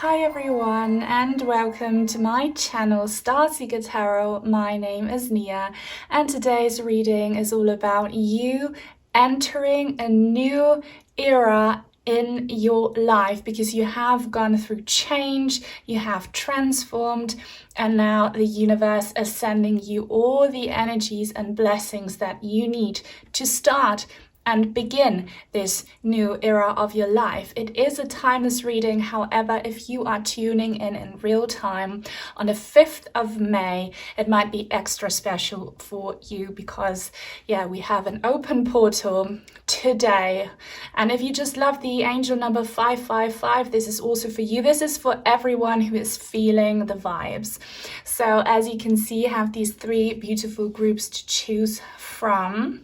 Hi everyone and welcome to my channel Starseeker Tarot. My name is Nia and today's reading is all about you entering a new era in your life because you have gone through change, you have transformed, and now the universe is sending you all the energies and blessings that you need to start and begin this new era of your life. It is a timeless reading. However, if you are tuning in real time on the 5th of May, it might be extra special for you because, yeah, we have an open portal today. And if you just love the angel number 555, this is also for you. This is for everyone who is feeling the vibes. So as you can see, you have these three beautiful groups to choose from.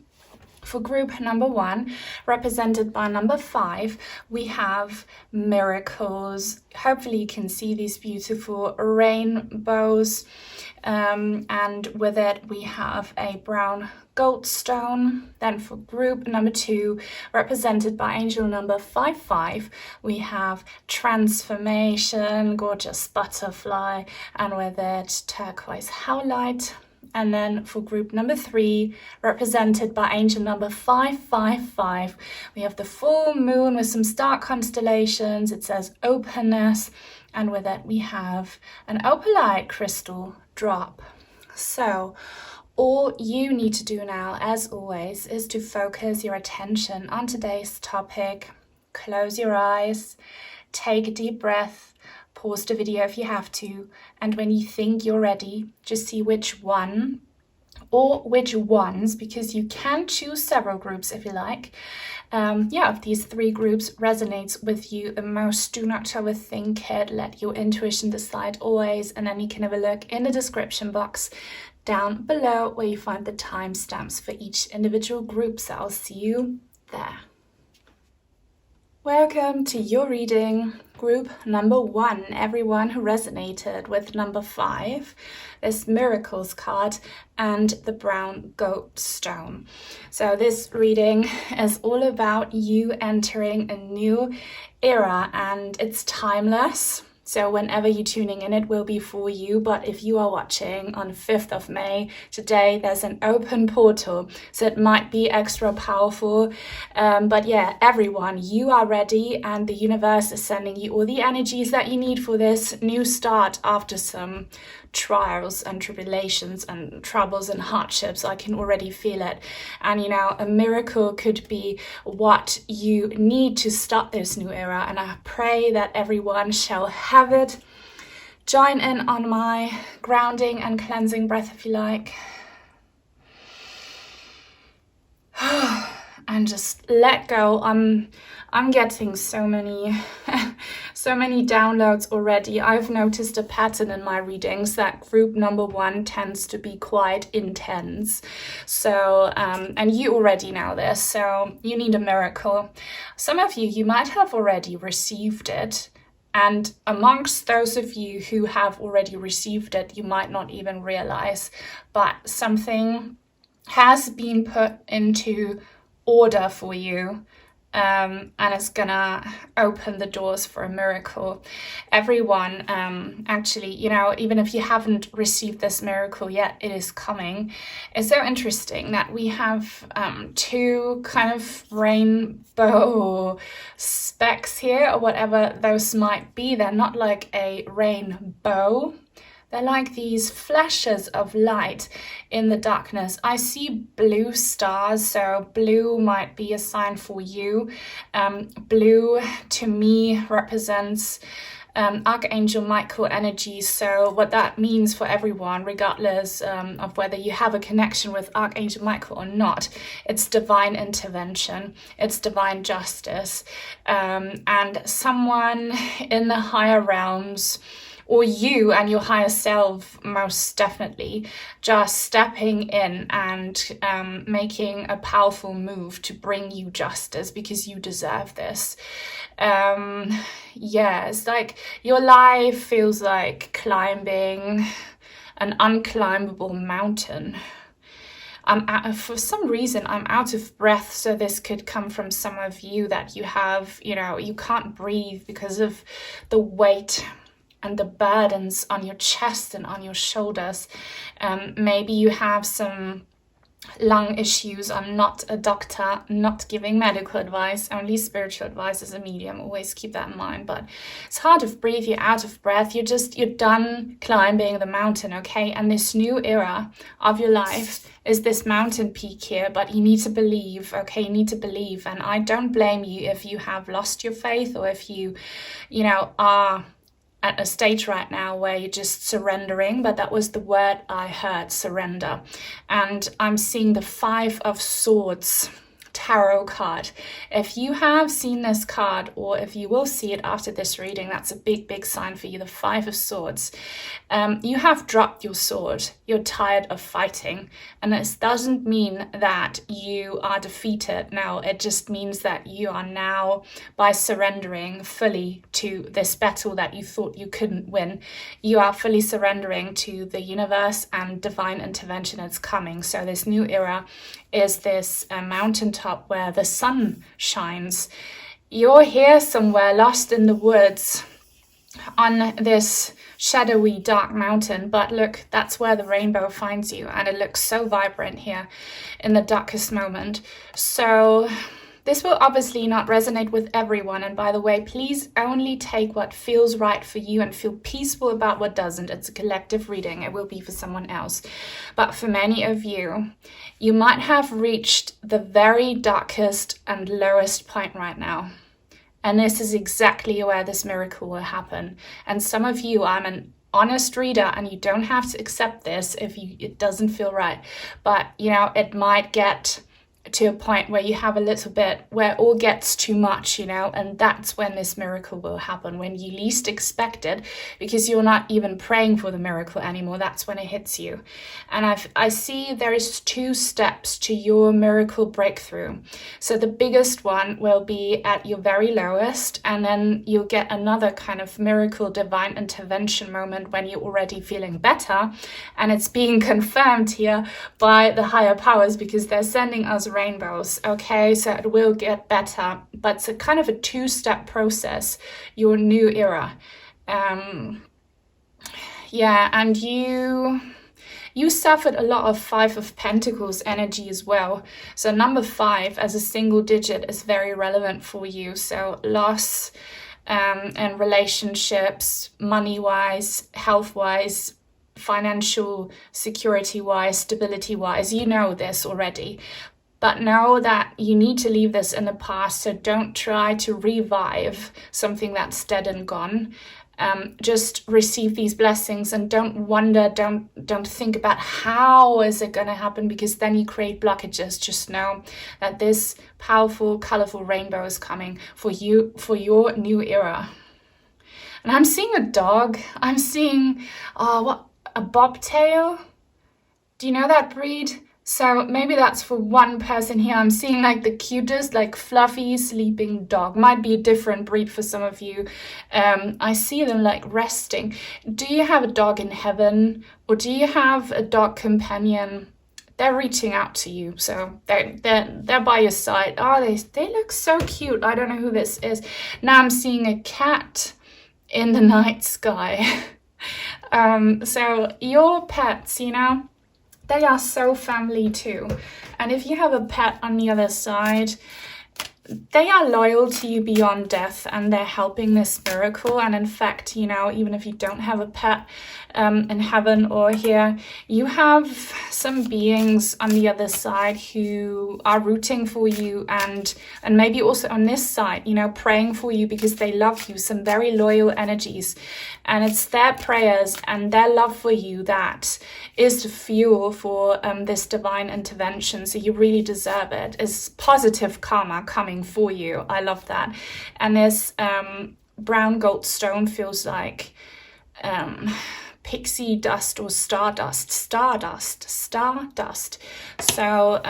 For group number 1, represented by number 5, we have miracles. Hopefully you can see these beautiful rainbows. And with it, we have a brown Goldstone. Then for group number 2, represented by angel number 55, we have transformation, gorgeous butterfly, and with it, turquoise Howlite. And then for group number 3, represented by angel number 555, we have the full moon with some star constellations. It says openness, and with it we have an opalite crystal drop. So all you need to do now, as always, is to focus your attention on today's topic. Close your eyes, take a deep breath, pause the video if you have to, and when you think you're ready, just see which one or which ones, because you can choose several groups if you like. If these 3 groups resonates with you the most, do not overthink it, let your intuition decide always, and then you can have a look in the description box down below where you find the timestamps for each individual group, so I'll see you there. Welcome to your reading, group number 1, everyone who resonated with number 5, this miracles card, and the brown Goldstone. So this reading is all about you entering a new era, and it's timeless. So whenever you're tuning in, it will be for you. But if you are watching on 5th of May, today, there's an open portal. So it might be extra powerful. But yeah, everyone, you are ready. And the universe is sending you all the energies that you need for this new start after some trials and tribulations and troubles and hardships. I can already feel it. And you know, a miracle could be what you need to start this new era, and I pray that everyone shall have it. Join in on my grounding and cleansing breath if you like. And just let go. I'm getting so many so many downloads already. I've noticed a pattern in my readings that group number 1 tends to be quite intense. So and you already know this, so you need a miracle. Some of you might have already received it, and amongst those of you who have already received it, you might not even realize, but something has been put into order for you, and it's gonna open the doors for a miracle. Everyone, actually, you know, even if you haven't received this miracle yet, it is coming. It's so interesting that we have 2 kind of rainbow specks here, or whatever those might be. They're not like a rainbow. They're like these flashes of light in the darkness. I see blue stars, so blue might be a sign for you. Blue to me represents Archangel Michael energy. So what that means for everyone, regardless of whether you have a connection with Archangel Michael or not, it's divine intervention, it's divine justice, and someone in the higher realms, or you and your higher self, most definitely, just stepping in and making a powerful move to bring you justice because you deserve this. It's like your life feels like climbing an unclimbable mountain. for some reason, I'm out of breath. So this could come from some of you that you have, you know, you can't breathe because of the weight and the burdens on your chest and on your shoulders. Maybe you have some lung issues. I'm not a doctor, not giving medical advice, only spiritual advice as a medium. Always keep that in mind. But it's hard to breathe, you're out of breath, you're done climbing the mountain, okay? And this new era of your life is this mountain peak here, but you need to believe, okay? You need to believe. And I don't blame you if you have lost your faith, or if you know, are at a stage right now where you're just surrendering, but that was the word I heard, surrender. And I'm seeing the 5 of Swords tarot card. If you have seen this card, or if you will see it after this reading, that's a big sign for you, the 5 of Swords. You have dropped your sword. You're tired of fighting. And this doesn't mean that you are defeated. No, it just means that you are now, by surrendering fully to this battle that you thought you couldn't win, you are fully surrendering to the universe, and divine intervention is coming. So this new era is this mountaintop where the sun shines. You're here somewhere lost in the woods on this shadowy dark mountain, but look, that's where the rainbow finds you, and it looks so vibrant here in the darkest moment. So this will obviously not resonate with everyone, and by the way, please only take what feels right for you and feel peaceful about what doesn't. It's a collective reading. It will be for someone else. But for many of you, you might have reached the very darkest and lowest point right now. And this is exactly where this miracle will happen. And some of you, I'm an honest reader, and you don't have to accept this if it doesn't feel right. But, you know, it might get to a point where you have a little bit where it all gets too much, you know, and that's when this miracle will happen, when you least expect it, because you're not even praying for the miracle anymore. That's when it hits you. And I see there is 2 steps to your miracle breakthrough. So the biggest one will be at your very lowest, and then you'll get another kind of miracle divine intervention moment when you're already feeling better, and it's being confirmed here by the higher powers, because they're sending us rainbows, okay? So it will get better, but it's a kind of a 2-step process, your new era. Yeah, and you suffered a lot of 5 of Pentacles energy as well. So number 5 as a single digit is very relevant for you. So loss and relationships, money-wise, health-wise, financial security-wise, stability-wise, you know this already. But know that you need to leave this in the past, so don't try to revive something that's dead and gone. Just receive these blessings, and don't wonder, don't think about how is it going to happen, because then you create blockages. Just know that this powerful, colorful rainbow is coming for you, for your new era. And I'm seeing a dog. I'm seeing, a bobtail. Do you know that breed? So maybe that's for one person here. I'm seeing like the cutest, like fluffy sleeping dog. Might be a different breed for some of you. I see them like resting. Do you have a dog in heaven, or do you have a dog companion? They're reaching out to you, so they're by your side. Oh, they look so cute. I don't know who this is. Now I'm seeing a cat in the night sky. So your pets, you know, they are so family too. And if you have a pet on the other side, they are loyal to you beyond death, and they're helping this miracle. And in fact, you know, even if you don't have a pet in heaven or here, you have some beings on the other side who are rooting for you, and maybe also on this side, you know, praying for you because they love you, some very loyal energies. And it's their prayers and their love for you that is the fuel for this divine intervention. So you really deserve it. It's positive karma coming for you. I love that. And this brown goldstone feels like pixie dust or stardust. So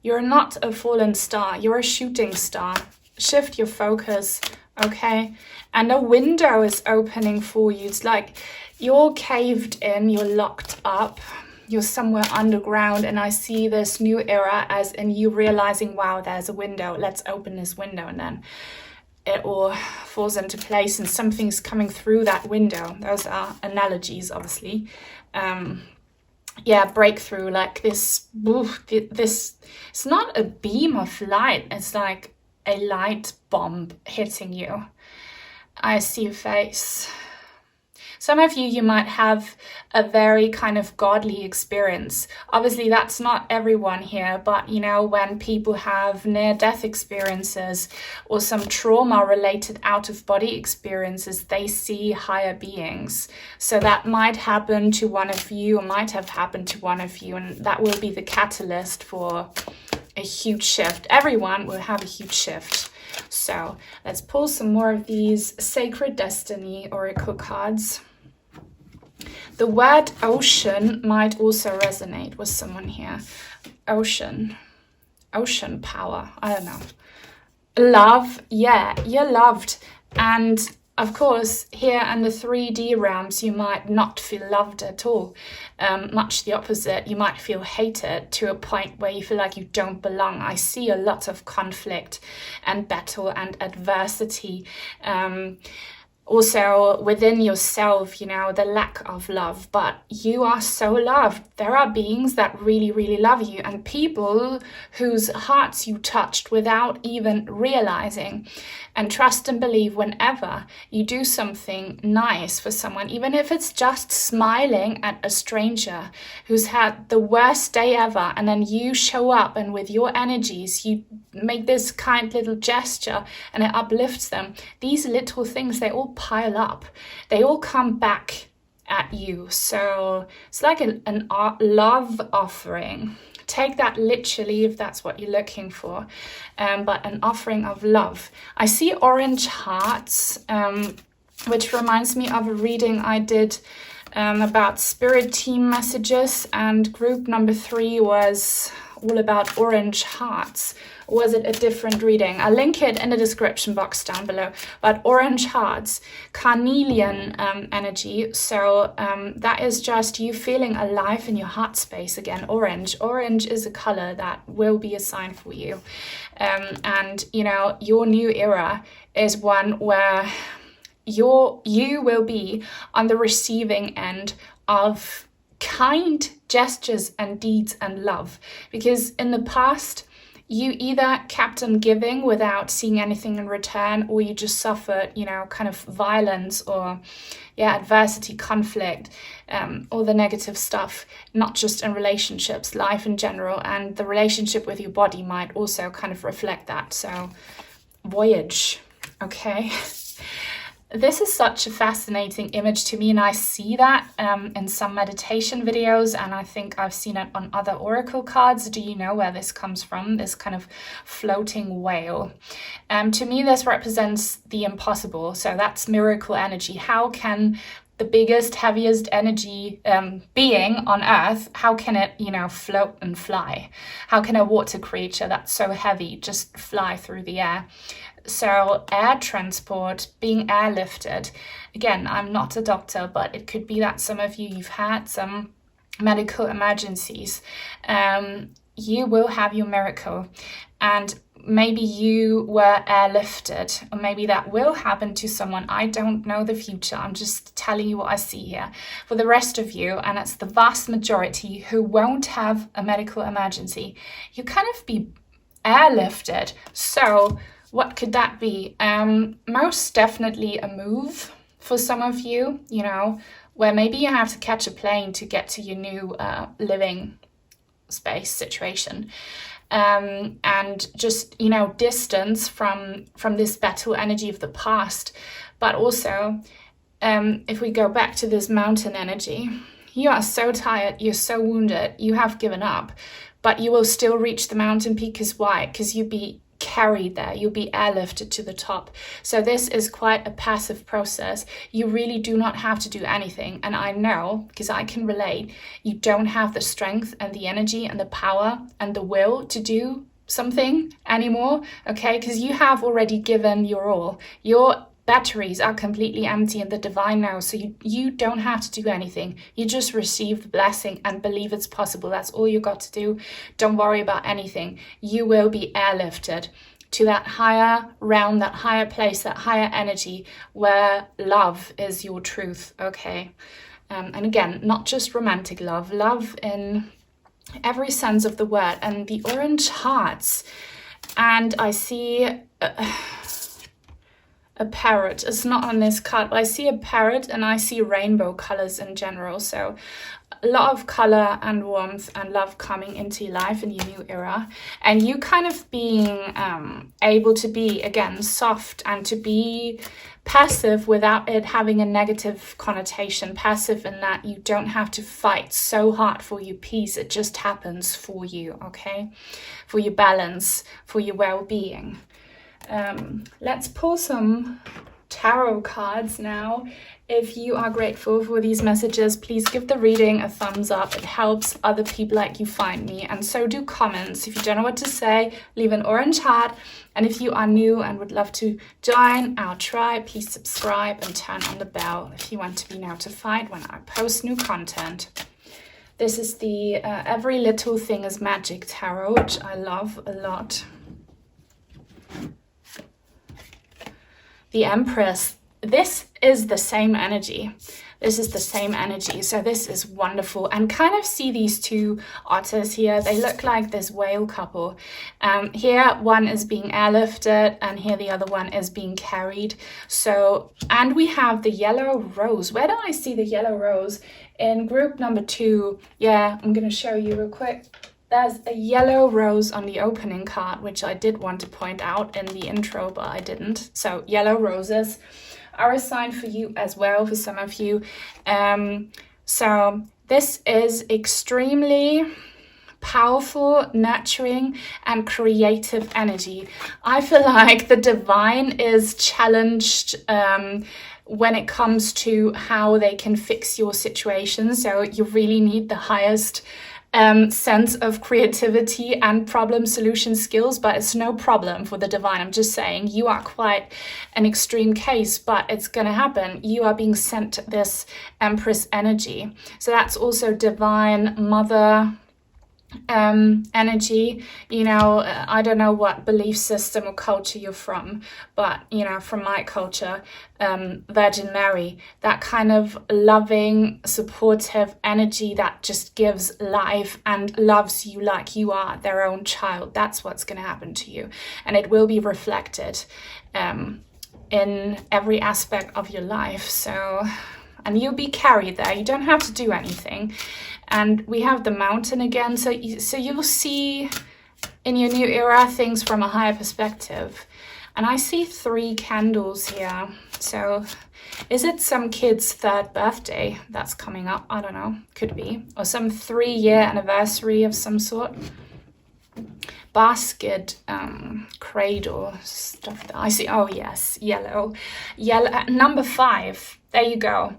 you're not a fallen star, you're a shooting star. Shift your focus, okay? And a window is opening for you. It's like you're caved in, you're locked up, you're somewhere underground, and I see this new era as in you realizing, wow, there's a window, let's open this window, and then it all falls into place and something's coming through that window. Those are analogies, obviously. Breakthrough, like this, it's not a beam of light, it's like a light bomb hitting you. I see a face. Some of you might have a very kind of godly experience. Obviously, that's not everyone here, but you know, when people have near-death experiences or some trauma-related out-of-body experiences, they see higher beings. So that might happen to one of you, or might have happened to one of you, and that will be the catalyst for a huge shift. Everyone will have a huge shift. So let's pull some more of these Sacred Destiny Oracle cards. The word ocean might also resonate with someone here. Ocean power, I don't know. Love, yeah, you're loved. And of course, here in the 3D realms, you might not feel loved at all. Much the opposite. You might feel hated to a point where you feel like you don't belong. I see a lot of conflict and battle and adversity. Also within yourself, you know, the lack of love, but you are so loved. There are beings that really, really love you, and people whose hearts you touched without even realizing. And trust and believe, whenever you do something nice for someone, even if it's just smiling at a stranger who's had the worst day ever, and then you show up and with your energies, you make this kind little gesture and it uplifts them. These little things, they all pile up. They all come back at you. So it's like an love offering. Take that literally if that's what you're looking for, but an offering of love. I see orange hearts, which reminds me of a reading I did about spirit team messages, and group number 3 was all about orange hearts. Or was it a different reading? I'll link it in the description box down below. But orange hearts, carnelian energy. So that is just you feeling alive in your heart space again. Orange is a color that will be a sign for you. And you know, your new era is one where you will be on the receiving end of kind gestures and deeds and love, because in the past you either kept on giving without seeing anything in return, or you just suffered, you know, kind of violence or adversity, conflict, all the negative stuff, not just in relationships, life in general, and the relationship with your body might also kind of reflect that. So voyage, okay. This is such a fascinating image to me, and I see that in some meditation videos, and I think I've seen it on other oracle cards. Do you know where this comes from? This kind of floating whale. To me, this represents the impossible. So that's miracle energy. How can the biggest, heaviest energy being on Earth, how can it, you know, float and fly? How can a water creature that's so heavy just fly through the air? So air transport, being airlifted. Again, I'm not a doctor, but it could be that some of you've had some medical emergencies. You will have your miracle. And maybe you were airlifted, or maybe that will happen to someone. I don't know the future. I'm just telling you what I see here. For the rest of you, and it's the vast majority who won't have a medical emergency, you kind of be airlifted. So what could that be? Most definitely a move for some of you, you know, where maybe you have to catch a plane to get to your new living space situation. And just, you know, distance from this battle energy of the past. But also, if we go back to this mountain energy, you are so tired, you're so wounded, you have given up, but you will still reach the mountain peak. Because why? Because you'll be carried there, you'll be airlifted to the top. So this is quite a passive process. You really do not have to do anything. And I know, because I can relate, you don't have the strength and the energy and the power and the will to do something anymore, okay? Because you have already given your all. Your batteries are completely empty in the divine now, so you don't have to do anything. You just receive the blessing and believe it's possible. That's all you got to do. Don't worry about anything. You will be airlifted to that higher realm, that higher place, that higher energy where love is your truth, okay? And again, not just romantic love, love in every sense of the word. And the orange hearts, and I see a parrot. It's not on this card, but I see a parrot and I see rainbow colors in general. So a lot of color and warmth and love coming into your life in your new era, and you kind of being able to be, again, soft and to be passive without it having a negative connotation. Passive in that you don't have to fight so hard for your peace. It just happens for you, okay? For your balance, for your well-being. Let's pull some tarot cards now. If you are grateful for these messages, please give the reading a thumbs up. It helps other people like you find me, and so do comments. If you don't know what to say, leave an orange heart. And if you are new and would love to join our tribe, please subscribe and turn on the bell if you want to be notified when I post new content. This is the Every Little Thing is Magic tarot, which I love a lot. The Empress. This is the same energy. This is the same energy. So this is wonderful. And kind of see these two otters here. They look like this whale couple. Here one is being airlifted and here the other one is being carried. So, and we have the yellow rose. Where do I see the yellow rose? In group number 2. Yeah, I'm going to show you real quick. There's a yellow rose on the opening card, which I did want to point out in the intro, but I didn't. So yellow roses are a sign for you as well, for some of you. So this is extremely powerful, nurturing, and creative energy. I feel like the divine is challenged when it comes to how they can fix your situation. So you really need the highest sense of creativity and problem solution skills, but it's no problem for the divine. I'm just saying you are quite an extreme case, but it's gonna happen. You are being sent this Empress energy. So that's also divine mother energy. You know, I don't know what belief system or culture you're from, but you know, from my culture, Virgin Mary, that kind of loving, supportive energy that just gives life and loves you like you are their own child. That's what's going to happen to you, and it will be reflected in every aspect of your life. So, and you'll be carried there. You don't have to do anything. And we have the mountain again. So you'll see in your new era things from a higher perspective. And I see 3 candles here. So is it some kid's 3rd birthday that's coming up? I don't know. Could be. Or some 3-year anniversary of some sort. Basket, cradle, stuff that I see. Oh yes, yellow. Number 5. There you go.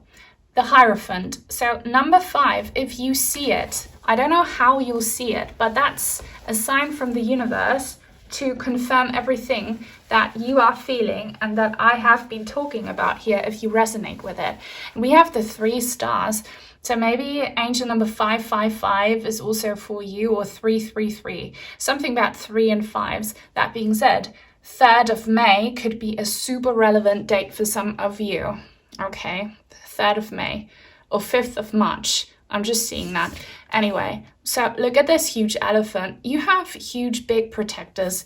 The Hierophant. So number 5, if you see it, I don't know how you'll see it, but that's a sign from the universe to confirm everything that you are feeling and that I have been talking about here, if you resonate with it. And we have the 3 stars. So maybe angel number 555 is also for you, or 333. Something about 3 and 5s. That being said, 3rd of May could be a super relevant date for some of you. Okay, 3rd of May or 5th of March. I'm just seeing that. Anyway, so look at this huge elephant. You have huge, big protectors,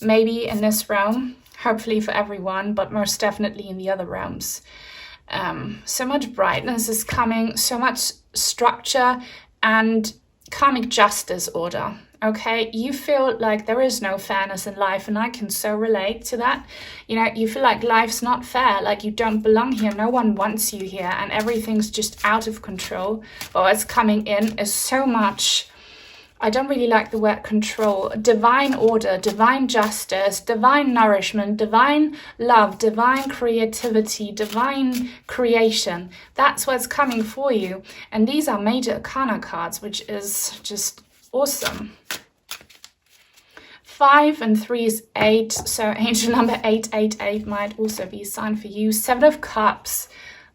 maybe in this realm, hopefully for everyone, but most definitely in the other realms. So much brightness is coming, so much structure and karmic justice order. Okay, you feel like there is no fairness in life, and I can so relate to that. You know, you feel like life's not fair, like you don't belong here, no one wants you here, and everything's just out of control. But what's coming in is so much, I don't really like the word control, divine order, divine justice, divine nourishment, divine love, divine creativity, divine creation. That's what's coming for you. And these are major arcana cards, which is just awesome. 5 and 3 is 8, so angel number 888 might also be a sign for you. 7 of Cups,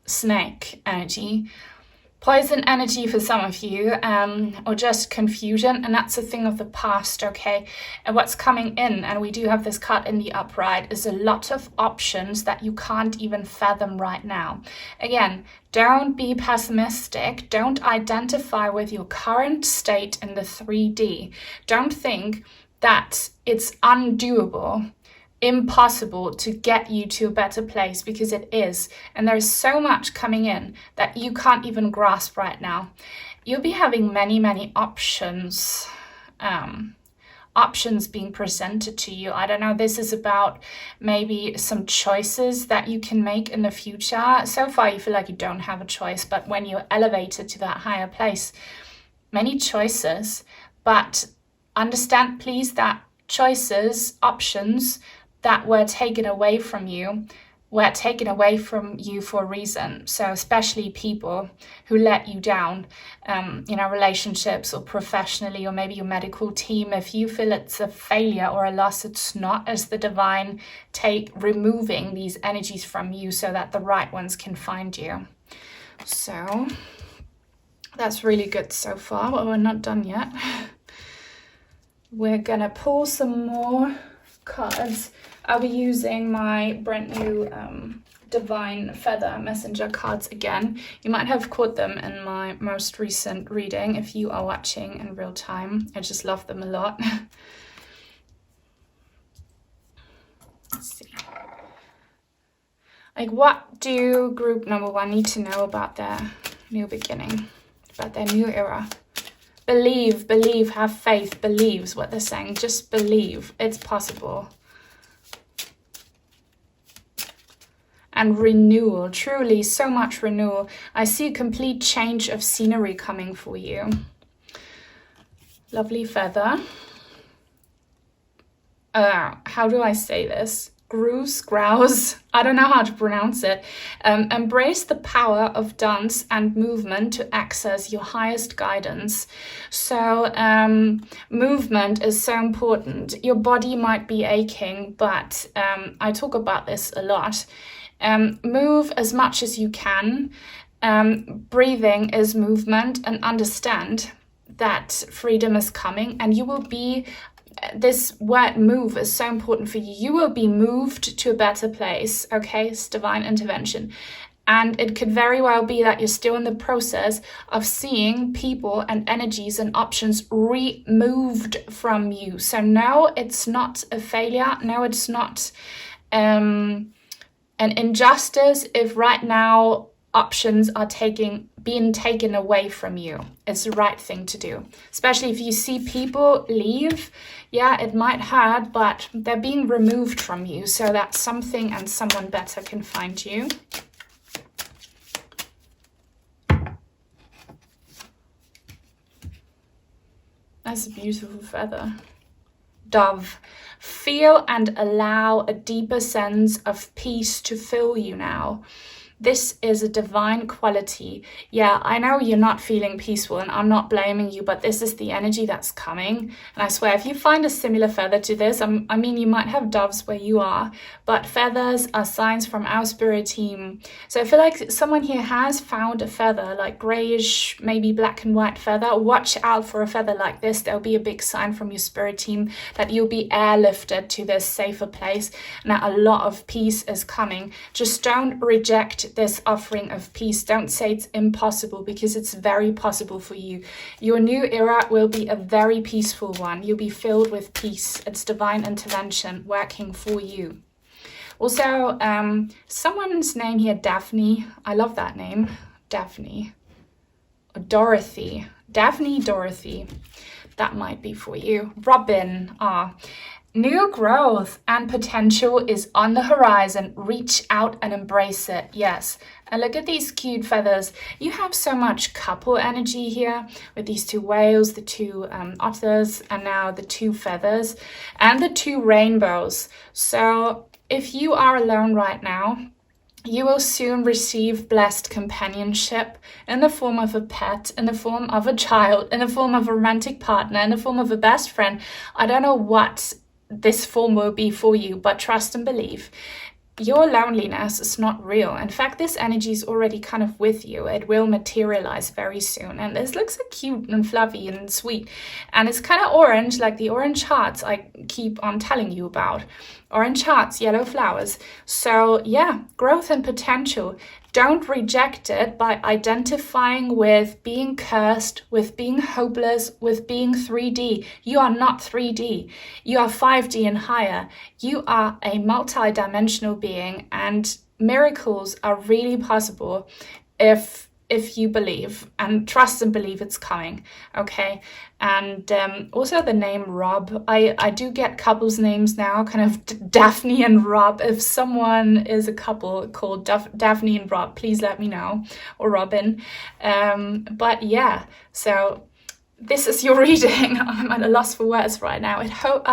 snake energy. Poison energy for some of you, or just confusion, and that's a thing of the past, okay? And what's coming in, and we do have this card in the upright, is a lot of options that you can't even fathom right now. Again, don't be pessimistic. Don't identify with your current state in the 3D. Don't think that it's undoable, impossible to get you to a better place, because it is. And there's so much coming in that you can't even grasp right now. You'll be having many options, options being presented to you. I don't know, this is about maybe some choices that you can make in the future. So far you feel like you don't have a choice, but when you're elevated to that higher place, many choices. But understand please that choices, options that were taken away from you for a reason. So especially people who let you down, relationships or professionally, or maybe your medical team. If you feel it's a failure or a loss, it's not, as the divine removing these energies from you so that the right ones can find you. So that's really good so far, but we're not done yet. We're gonna pull some more cards. I'll be using my brand new Divine Feather Messenger cards again. You might have caught them in my most recent reading if you are watching in real time. I just love them a lot. Let's see. Like, what do group number 1 need to know about their new beginning, about their new era? Believe, have faith, believes what they're saying. Just believe, it's possible. And renewal, truly so much renewal. I see a complete change of scenery coming for you. Lovely feather. How do I say this? Grouse, I don't know how to pronounce it. Embrace the power of dance and movement to access your highest guidance. So movement is so important. Your body might be aching, but I talk about this a lot. Move as much as you can. Breathing is movement, and understand that freedom is coming, and you will be, this word move is so important for you. You will be moved to a better place, okay? It's divine intervention. And it could very well be that you're still in the process of seeing people and energies and options removed from you. So no, it's not a failure. No, it's not an injustice if right now options are being taken away from you. It's the right thing to do. Especially if you see people leave, yeah, it might hurt, but they're being removed from you so that something and someone better can find you. That's a beautiful feather. Dove. Feel and allow a deeper sense of peace to fill you now. This is a divine quality. Yeah, I know you're not feeling peaceful, and I'm not blaming you, but this is the energy that's coming. And I swear, if you find a similar feather to this, I mean, you might have doves where you are, but feathers are signs from our spirit team. So I feel like someone here has found a feather, like grayish, maybe black and white feather. Watch out for a feather like this. There'll be a big sign from your spirit team that you'll be airlifted to this safer place, and that a lot of peace is coming. Just don't reject this offering of peace. Don't say it's impossible, because it's very possible for you. Your new era will be a very peaceful one. You'll be filled with peace. It's divine intervention working for you. Also, someone's name here, Daphne. I love that name, Daphne. Or Dorothy. Daphne, Dorothy. That might be for you. Robin. New growth and potential is on the horizon. Reach out and embrace it. Yes. And look at these cute feathers. You have so much couple energy here with these 2 whales, the 2 otters, and now the 2 feathers and the 2 rainbows. So if you are alone right now, you will soon receive blessed companionship in the form of a pet, in the form of a child, in the form of a romantic partner, in the form of a best friend. I don't know what this form will be for you, but trust and believe. Your loneliness is not real. In fact, this energy is already kind of with you. It will materialize very soon. And this looks so cute and fluffy and sweet. And it's kind of orange, like the orange hearts I keep on telling you about. Orange hearts, yellow flowers. So yeah, growth and potential. Don't reject it by identifying with being cursed, with being hopeless, with being 3D. You are not 3D. You are 5D and higher. You are a multi-dimensional being, and miracles are really possible if you believe and trust and believe it's coming, okay? And also the name Rob. I do get couples names now, kind of Daphne and Rob. If someone is a couple called Daphne and Rob, please let me know, or Robin. But yeah, so this is your reading. I'm at a loss for words right now. I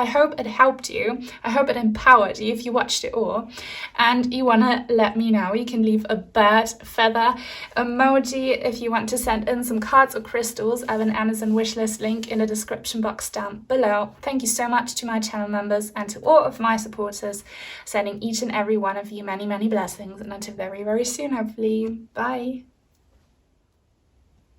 hope it helped you. I hope it empowered you if you watched it all. And you want to let me know. You can leave a bird feather emoji if you want to send in some cards or crystals. I have an Amazon wishlist link in the description box down below. Thank you so much to my channel members and to all of my supporters. Sending each and every one of you many, many blessings. And until very, very soon, hopefully. Bye.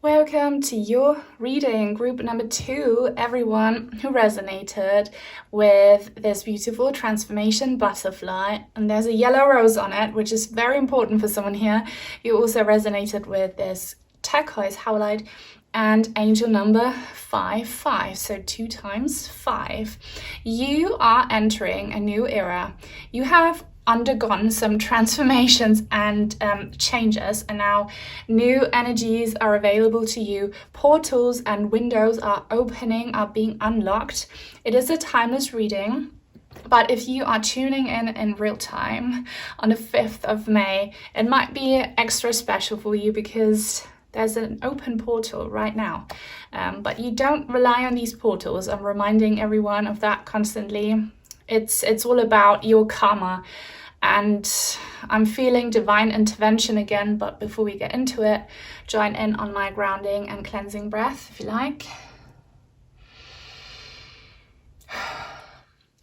Welcome to your reading, group number 2, everyone who resonated with this beautiful transformation butterfly. And there's a yellow rose on it, which is very important for someone here. You also resonated with this turquoise howlite and angel number 5, so 2 times 5. You are entering a new era. You have undergone some transformations and changes, and now new energies are available to you. Portals and windows are opening, are being unlocked. It is a timeless reading, but if you are tuning in real time on the 5th of May, it might be extra special for you because there's an open portal right now. But you don't rely on these portals. I'm reminding everyone of that constantly. It's all about your karma. And I'm feeling divine intervention again, but before we get into it, join in on my grounding and cleansing breath, if you like.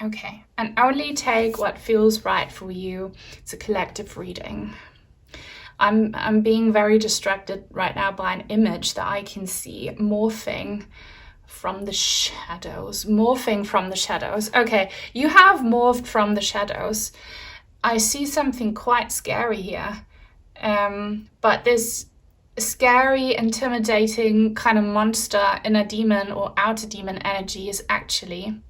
Okay, and only take what feels right for you. It's a collective reading. I'm being very distracted right now by an image that I can see morphing from the shadows. Okay, you have morphed from the shadows. I see something quite scary here, but this scary, intimidating kind of monster, inner demon or outer demon energy is actually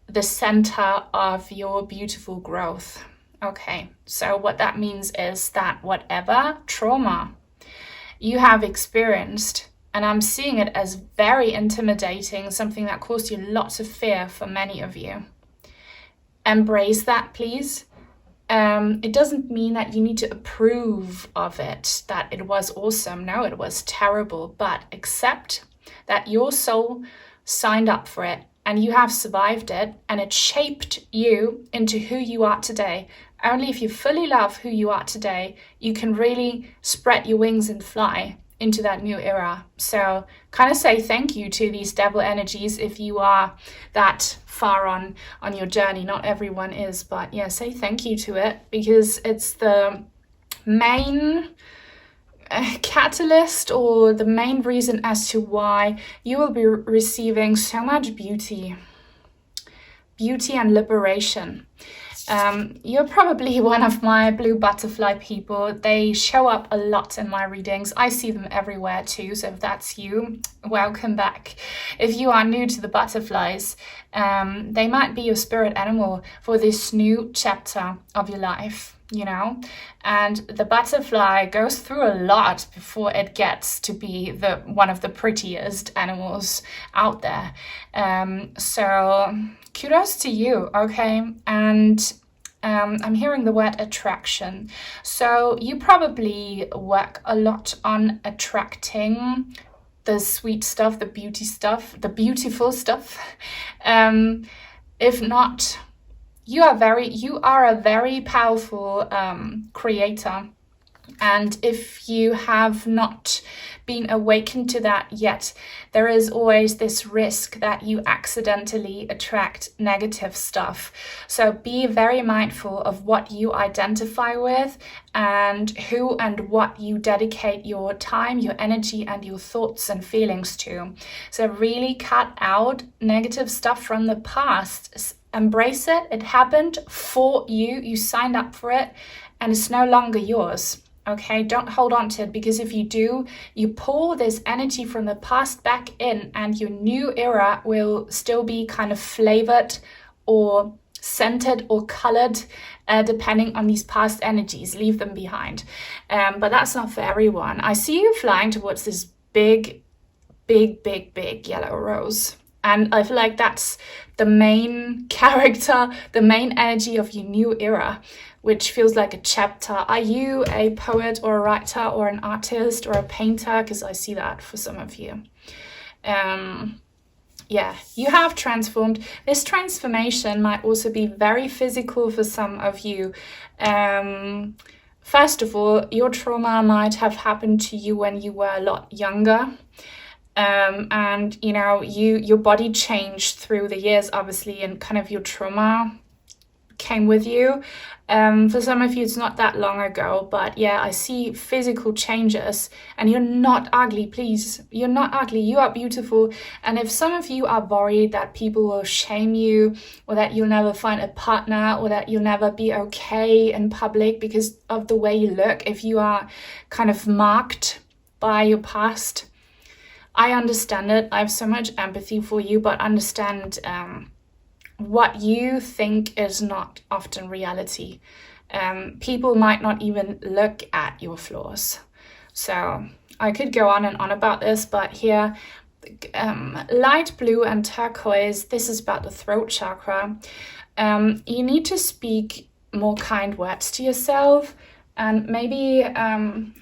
the center of your beautiful growth. Okay, so what that means is that whatever trauma you have experienced, and I'm seeing it as very intimidating, something that caused you lots of fear for many of you. Embrace that, please. It doesn't mean that you need to approve of it, that it was awesome. No, it was terrible, but accept that your soul signed up for it and you have survived it, and it shaped you into who you are today. Only if you fully love who you are today, you can really spread your wings and fly into that new era. So kind of say thank you to these devil energies if you are that far on your journey. Not everyone is, but yeah, say thank you to it, because it's the main catalyst or the main reason as to why you will be receiving so much beauty and liberation. You're probably one of my blue butterfly people. They show up a lot in my readings. I see them everywhere too, so if that's you, welcome back. If you are new to the butterflies, they might be your spirit animal for this new chapter of your life, you know? And the butterfly goes through a lot before it gets to be one of the prettiest animals out there. So kudos to you, okay? And I'm hearing the word attraction. So you probably work a lot on attracting the sweet stuff, the beauty stuff, the beautiful stuff. If not, you are a very powerful creator And if you have not been awakened to that yet, there is always this risk that you accidentally attract negative stuff. So be very mindful of what you identify with and who and what you dedicate your time, your energy, and your thoughts and feelings to. So really cut out negative stuff from the past. Embrace it. It happened for you. You signed up for it, and it's no longer yours. Okay, don't hold on to it, because if you do, you pull this energy from the past back in, and your new era will still be kind of flavored or scented or colored, depending on these past energies. Leave them behind. But that's not for everyone. I see you flying towards this big yellow rose. And I feel like that's the main character, the main energy of your new era, which feels like a chapter. Are you a poet or a writer or an artist or a painter? Because I see that for some of you. Yeah, you have transformed. This transformation might also be very physical for some of you. First of all, your trauma might have happened to you when you were a lot younger. And you know, your body changed through the years, obviously, and kind of your trauma came with you. For some of you, it's not that long ago, but yeah, I see physical changes. And you're not ugly, please. You're not ugly. You are beautiful. And if some of you are worried that people will shame you, or that you'll never find a partner, or that you'll never be okay in public because of the way you look, if you are kind of marked by your past, I understand it. I have so much empathy for you, but understand what you think is not often reality. People might not even look at your flaws. So I could go on and on about this, but here, light blue and turquoise, this is about the throat chakra. You need to speak more kind words to yourself. And maybe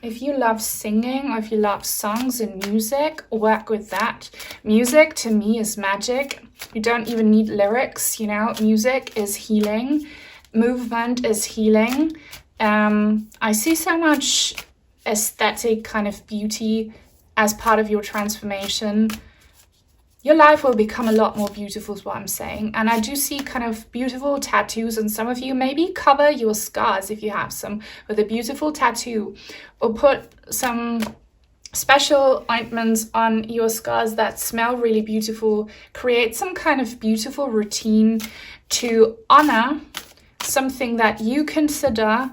if you love singing, or if you love songs and music, work with that. Music to me is magic. You don't even need lyrics, you know. Music is healing. Movement is healing. I see so much aesthetic kind of beauty as part of your transformation. Your life will become a lot more beautiful is what I'm saying. And I do see kind of beautiful tattoos, and some of you maybe cover your scars if you have some with a beautiful tattoo, or put some special ointments on your scars that smell really beautiful. Create some kind of beautiful routine to honor something that you consider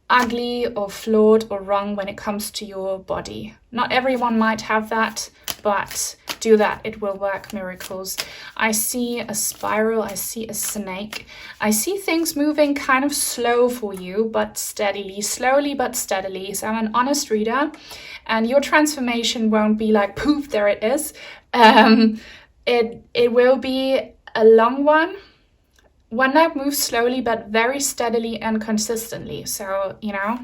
ugly or flawed or wrong when it comes to your body. Not everyone might have that, but do that. It will work miracles. I see a spiral. I see a snake. I see things moving kind of slow for you, but steadily, slowly but steadily. So I'm an honest reader, and your transformation won't be like, poof, there it is. It will be a long one that moves slowly but very steadily and consistently. So, you know,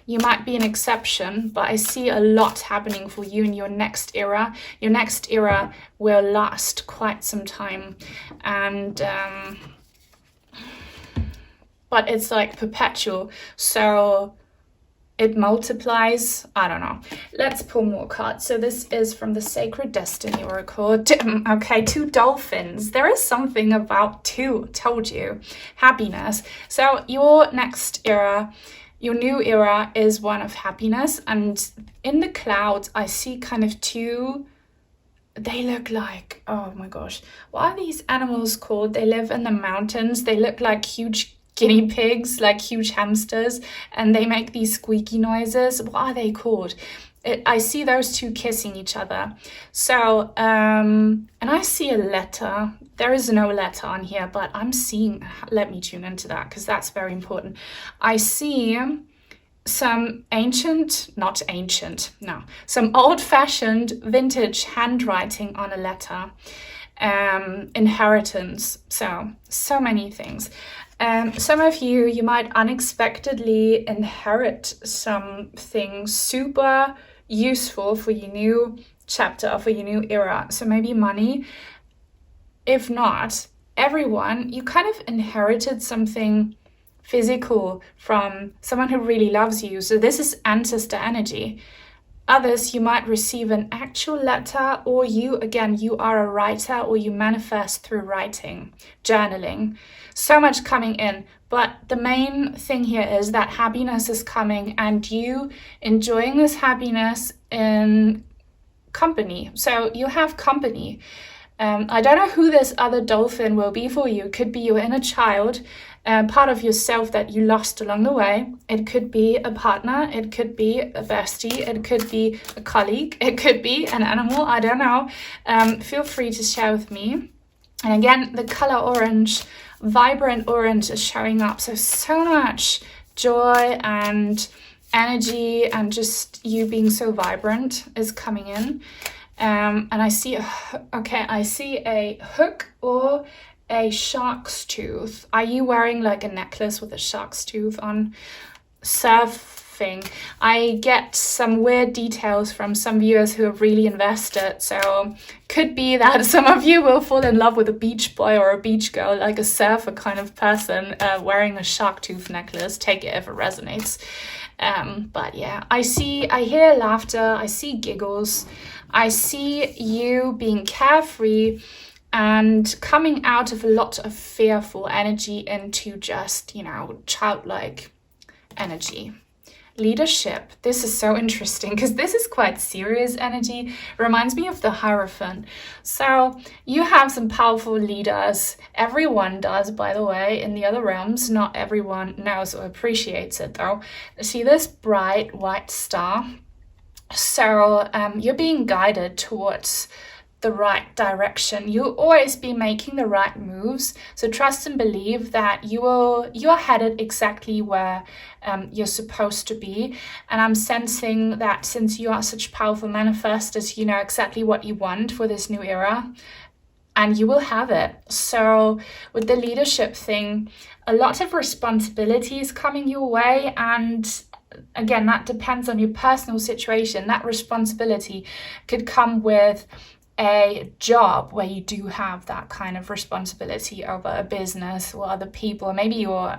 you might be an exception, but I see a lot happening for you in your next era. Your next era will last quite some time, and but it's like perpetual, so it multiplies. I don't know. Let's pull more cards. So this is from the Sacred Destiny Oracle. Okay, 2 dolphins. There is something about 2, told you. Happiness. So your next era, your new era, is one of happiness. And in the clouds, I see kind of 2, they look like, oh my gosh, what are these animals called? They live in the mountains. They look like huge guinea pigs, like huge hamsters, and they make these squeaky noises. What are they called? I see those 2 kissing each other. So, and I see a letter. There is no letter on here, but I'm seeing, let me tune into that because that's very important. I see some some old-fashioned vintage handwriting on a letter. Inheritance. So many things. Some of you might unexpectedly inherit something super useful for your new chapter or for your new era. So maybe money. If not, everyone, you kind of inherited something physical from someone who really loves you. So this is ancestor energy. Others, you might receive an actual letter, or you are a writer, or you manifest through writing, journaling. So much coming in. But the main thing here is that happiness is coming, and you enjoying this happiness in company. So you have company. I don't know who this other dolphin will be for you. It could be your inner child, part of yourself that you lost along the way. It could be a partner. It could be a bestie. It could be a colleague. It could be an animal. I don't know. Feel free to share with me. And again, the color orange, vibrant orange is showing up. So much joy and energy and just you being so vibrant is coming in. And I see a hook or a shark's tooth. Are you wearing like a necklace with a shark's tooth on? Surfing. I get some weird details from some viewers who have really invested. So could be that some of you will fall in love with a beach boy or a beach girl, like a surfer kind of person wearing a shark tooth necklace. Take it if it resonates. But yeah, I hear laughter. I see giggles. I see you being carefree and coming out of a lot of fearful energy into just, childlike energy. Leadership. This is so interesting because this is quite serious energy. Reminds me of the Hierophant. So you have some powerful leaders. Everyone does, by the way, in the other realms. Not everyone knows or appreciates it though. See this bright white star? So you're being guided towards the right direction. You'll always be making the right moves. So trust and believe that you are headed exactly where you're supposed to be. And I'm sensing that since you are such powerful manifestors, you know exactly what you want for this new era. And you will have it. So with the leadership thing, a lot of responsibility is coming your way, and again, that depends on your personal situation. That responsibility could come with a job where you do have that kind of responsibility over a business or other people, or maybe your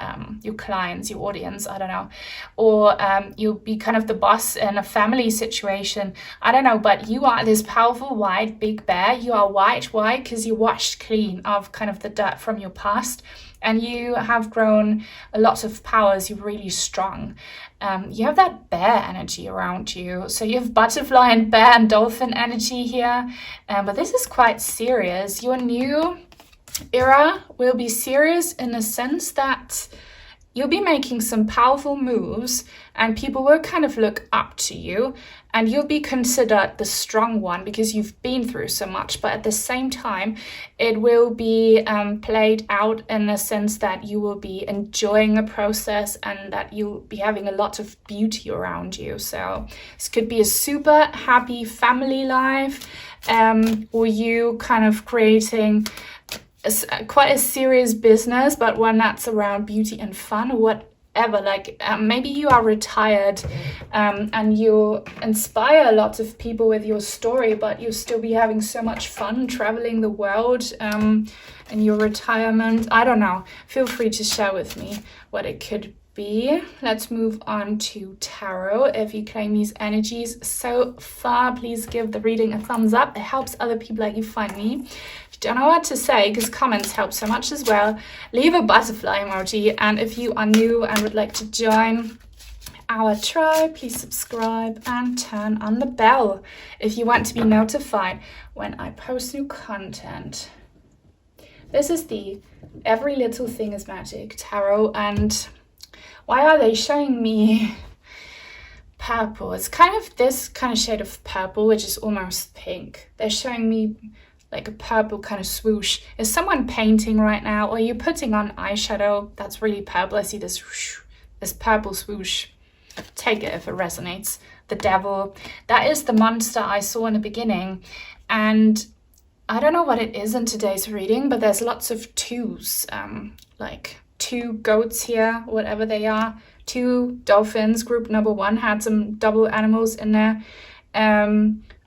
clients, your audience, I don't know, or you'll be kind of the boss in a family situation, I don't know, but you are this powerful white big bear. You are white because you washed clean of kind of the dirt from your past, and you have grown a lot of powers. You're really strong. You have that bear energy around you. So you have butterfly and bear and dolphin energy here. But this is quite serious. Your new era will be serious in the sense that you'll be making some powerful moves and people will kind of look up to you, and you'll be considered the strong one because you've been through so much. But at the same time, it will be played out in the sense that you will be enjoying the process and that you'll be having a lot of beauty around you. So this could be a super happy family life, or you kind of creating quite a serious business, but one that's around beauty and fun, or whatever. Like maybe you are retired and you inspire a lot of people with your story, but you'll still be having so much fun traveling the world in your retirement. I don't know. Feel free to share with me what it could be. Let's move on to tarot. If you claim these energies so far, please give the reading a thumbs up. It helps other people like you find me. If you don't know what to say, because comments help so much as well, leave a butterfly emoji. And if you are new and would like to join our tribe, please subscribe and turn on the bell if you want to be notified when I post new content. This is the Every Little Thing is Magic tarot, and why are they showing me purple? It's kind of this kind of shade of purple, which is almost pink. They're showing me like a purple kind of swoosh. Is someone painting right now, or are you putting on eyeshadow that's really purple? I see this whoosh, this purple swoosh. Take it if it resonates. The devil. That is the monster I saw in the beginning. And I don't know what it is in today's reading, but there's lots of twos, like 2 goats here, whatever they are, 2 dolphins. Group number 1 had some double animals in there.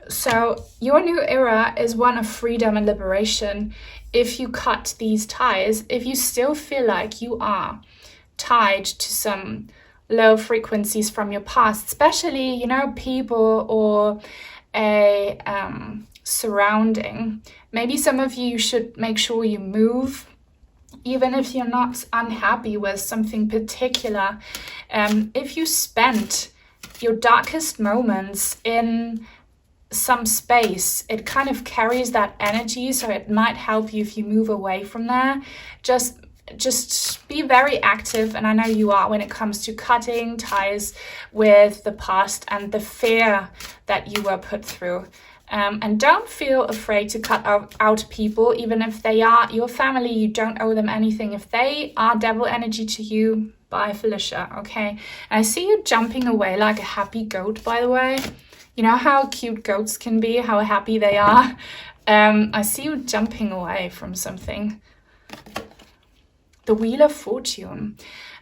So your new era is one of freedom and liberation. If you cut these ties, if you still feel like you are tied to some low frequencies from your past, especially, you know, people or a surrounding. Maybe some of you should make sure you move, even if you're not unhappy with something particular. If you spent your darkest moments in some space, it kind of carries that energy, so it might help you if you move away from there. Just be very active, and I know you are, when it comes to cutting ties with the past and the fear that you were put through. And don't feel afraid to cut out people, even if they are your family. You don't owe them anything. If they are devil energy to you, bye Felicia, okay? And I see you jumping away like a happy goat, by the way. You know how cute goats can be, how happy they are? I see you jumping away from something. The Wheel of Fortune.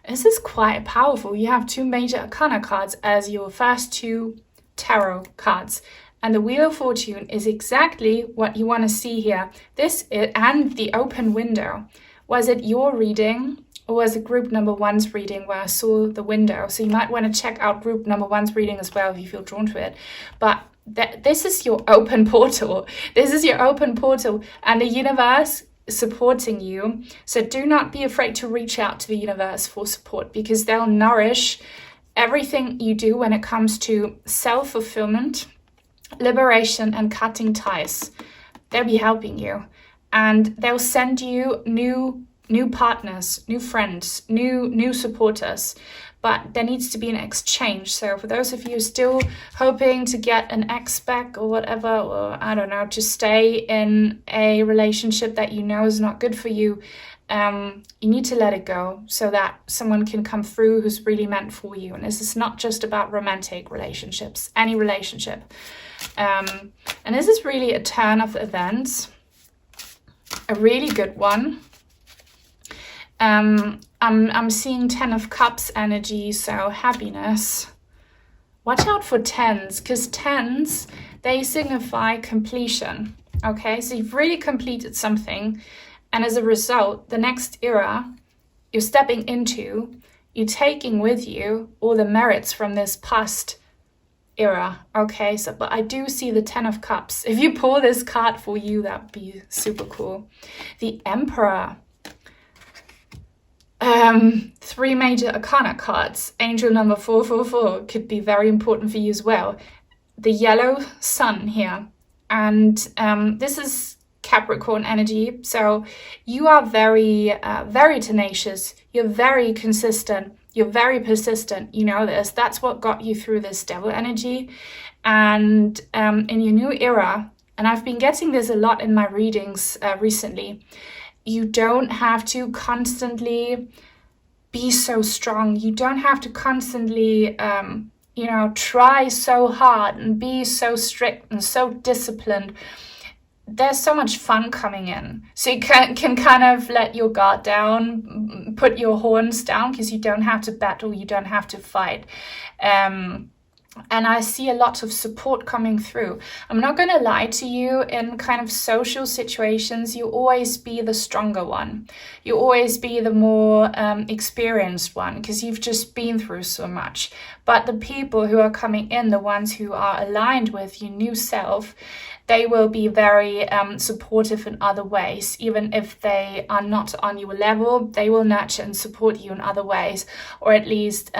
This is quite powerful. You have 2 major arcana cards as your first 2 tarot cards. And the Wheel of Fortune is exactly what you want to see here. This is, and the open window. Was it your reading, or was it group number 1's reading where I saw the window? So you might want to check out group number 1's reading as well if you feel drawn to it. But this is your open portal. This is your open portal, and the universe supporting you. So do not be afraid to reach out to the universe for support, because they'll nourish everything you do when it comes to self-fulfillment, liberation, and cutting ties. They'll be helping you, and they'll send you new partners, new friends, new supporters. But there needs to be an exchange. So for those of you still hoping to get an ex back or whatever, or I don't know, to stay in a relationship that you know is not good for you, you need to let it go so that someone can come through who's really meant for you. And this is not just about romantic relationships, any relationship. And this is really a turn of events, a really good one. I'm seeing 10 of Cups energy, so happiness. Watch out for 10s, because 10s, they signify completion. Okay, so you've really completed something, and as a result, the next era you're stepping into, you're taking with you all the merits from this past era. Okay, so but I do see the 10 of Cups. If you pull this card for you, that would be super cool. The Emperor. 3 major arcana cards. Angel number 444 could be very important for you as well. The yellow sun here, and this is Capricorn energy. So you are very tenacious. You're very consistent. You're very persistent. You know this. That's what got you through this devil energy. And in your new era, and I've been getting this a lot in my readings recently, you don't have to constantly be so strong. You don't have to constantly, try so hard and be so strict and so disciplined. There's so much fun coming in. So you can kind of let your guard down, put your horns down, because you don't have to battle, you don't have to fight. And I see a lot of support coming through. I'm not going to lie to you, in kind of social situations, you always be the stronger one. You always be the more experienced one, because you've just been through so much. But the people who are coming in, the ones who are aligned with your new self, they will be very supportive in other ways. Even if they are not on your level, they will nurture and support you in other ways, or at least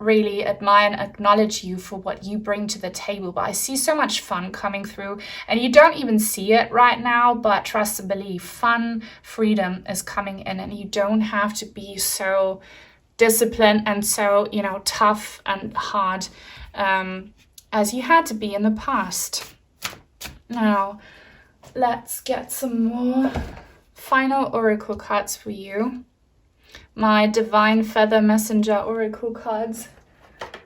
really admire and acknowledge you for what you bring to the table. But I see so much fun coming through, and you don't even see it right now, but trust and believe, fun, freedom is coming in, and you don't have to be so disciplined and so, tough and hard as you had to be in the past. Now, let's get some more final oracle cards for you. My Divine Feather Messenger oracle cards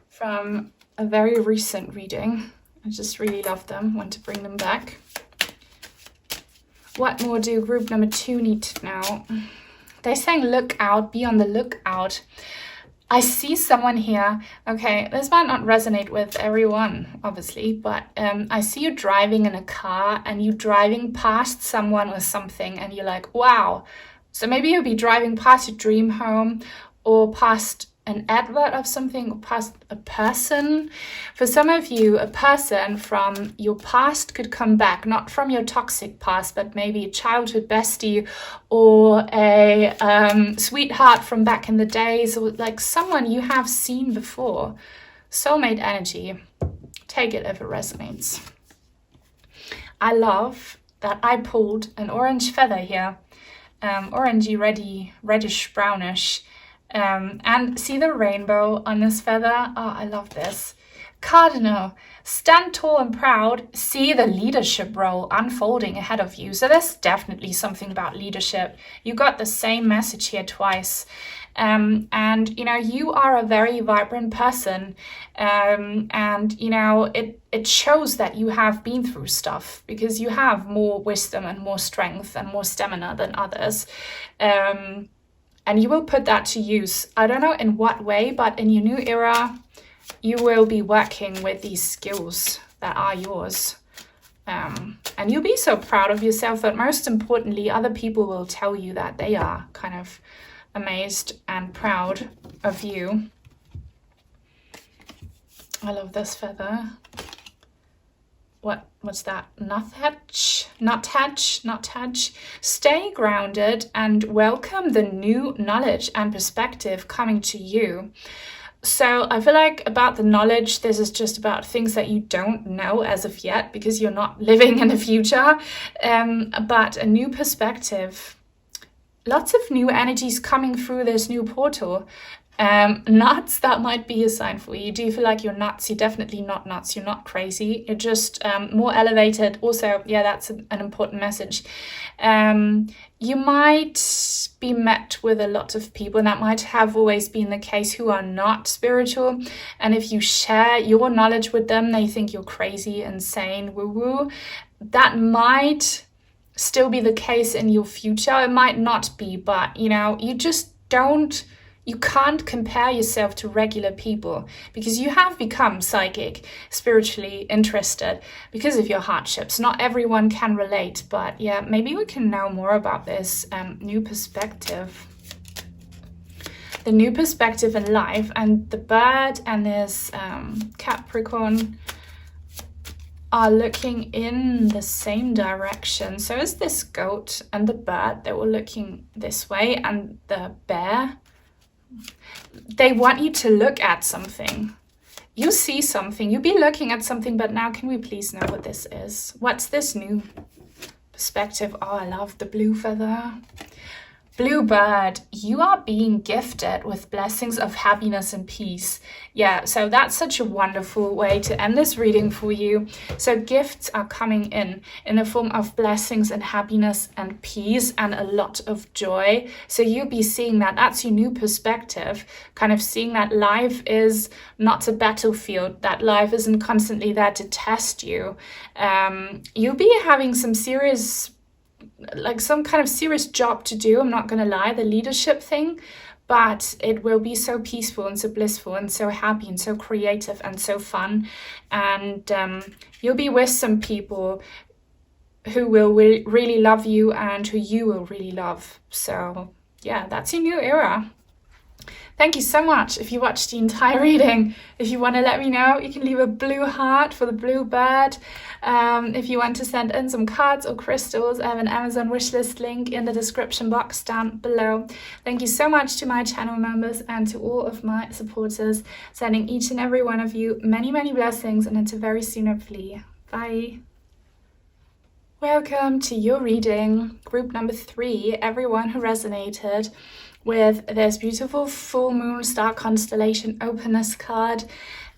from a very recent reading. I just really love them, want to bring them back. What more do group number 2 need to know? They're saying look out, be on the lookout. I see someone here. Okay, this might not resonate with everyone, obviously, but I see you driving in a car, and you driving past someone or something, and you're like, wow. So maybe you'll be driving past your dream home, or past an advert of something, or past a person. For some of you, a person from your past could come back, not from your toxic past, but maybe a childhood bestie or a sweetheart from back in the days, or like someone you have seen before. Soulmate energy. Take it if it resonates. I love that I pulled an orange feather here, orangey, reddish, brownish. And see the rainbow on this feather? Oh, I love this. Cardinal, stand tall and proud, see the leadership role unfolding ahead of you. So there's definitely something about leadership. You got the same message here twice. And, you know, you are a very vibrant person. And, you know, it shows that you have been through stuff because you have more wisdom and more strength and more stamina than others. And you will put that to use. I don't know in what way, but in your new era, you will be working with these skills that are yours. And you'll be so proud of yourself, but most importantly, other people will tell you that they are kind of amazed and proud of you. I love this feather. What's that? Nuthatch. Stay grounded and welcome the new knowledge and perspective coming to you. So I feel like about the knowledge, this is just about things that you don't know as of yet because you're not living in the future. But a new perspective, lots of new energies coming through this new portal. Nuts, that might be a sign for you. Do you feel like you're nuts? You're definitely not nuts. You're not crazy. You're just more elevated. Also, yeah, that's an important message. You might be met with a lot of people, and that might have always been the case, who are not spiritual. And if you share your knowledge with them, they think you're crazy, insane, woo-woo. That might still be the case in your future. It might not be, but, you know, you can't compare yourself to regular people because you have become psychic, spiritually interested because of your hardships. Not everyone can relate, but yeah, maybe we can know more about this new perspective. The new perspective in life, and the bird and this Capricorn are looking in the same direction. So is this goat and the bird, they were looking this way, and the bear, they want you to look at something. You see something, you'll be looking at something, but now can we please know what this is? What's this new perspective? Oh, I love the blue feather. Bluebird, you are being gifted with blessings of happiness and peace. Yeah, so that's such a wonderful way to end this reading for you. So gifts are coming in the form of blessings and happiness and peace and a lot of joy. So you'll be seeing that. That's your new perspective, kind of seeing that life is not a battlefield, that life isn't constantly there to test you. You'll be having some kind of serious job to do, I'm not gonna lie, the leadership thing, but it will be so peaceful and so blissful and so happy and so creative and so fun. And you'll be with some people who will really love you and who you will really love. So yeah, that's your new era. Thank you so much if you watched the entire reading. If you want to let me know, you can leave a blue heart for the blue bird. If you want to send in some cards or crystals, I have an Amazon wishlist link in the description box down below. Thank you so much to my channel members and to all of my supporters. Sending each and every one of you many, many blessings, and until very soon, hopefully. Bye. Welcome to your reading, group number 3, everyone who resonated with this beautiful full moon star constellation openness card,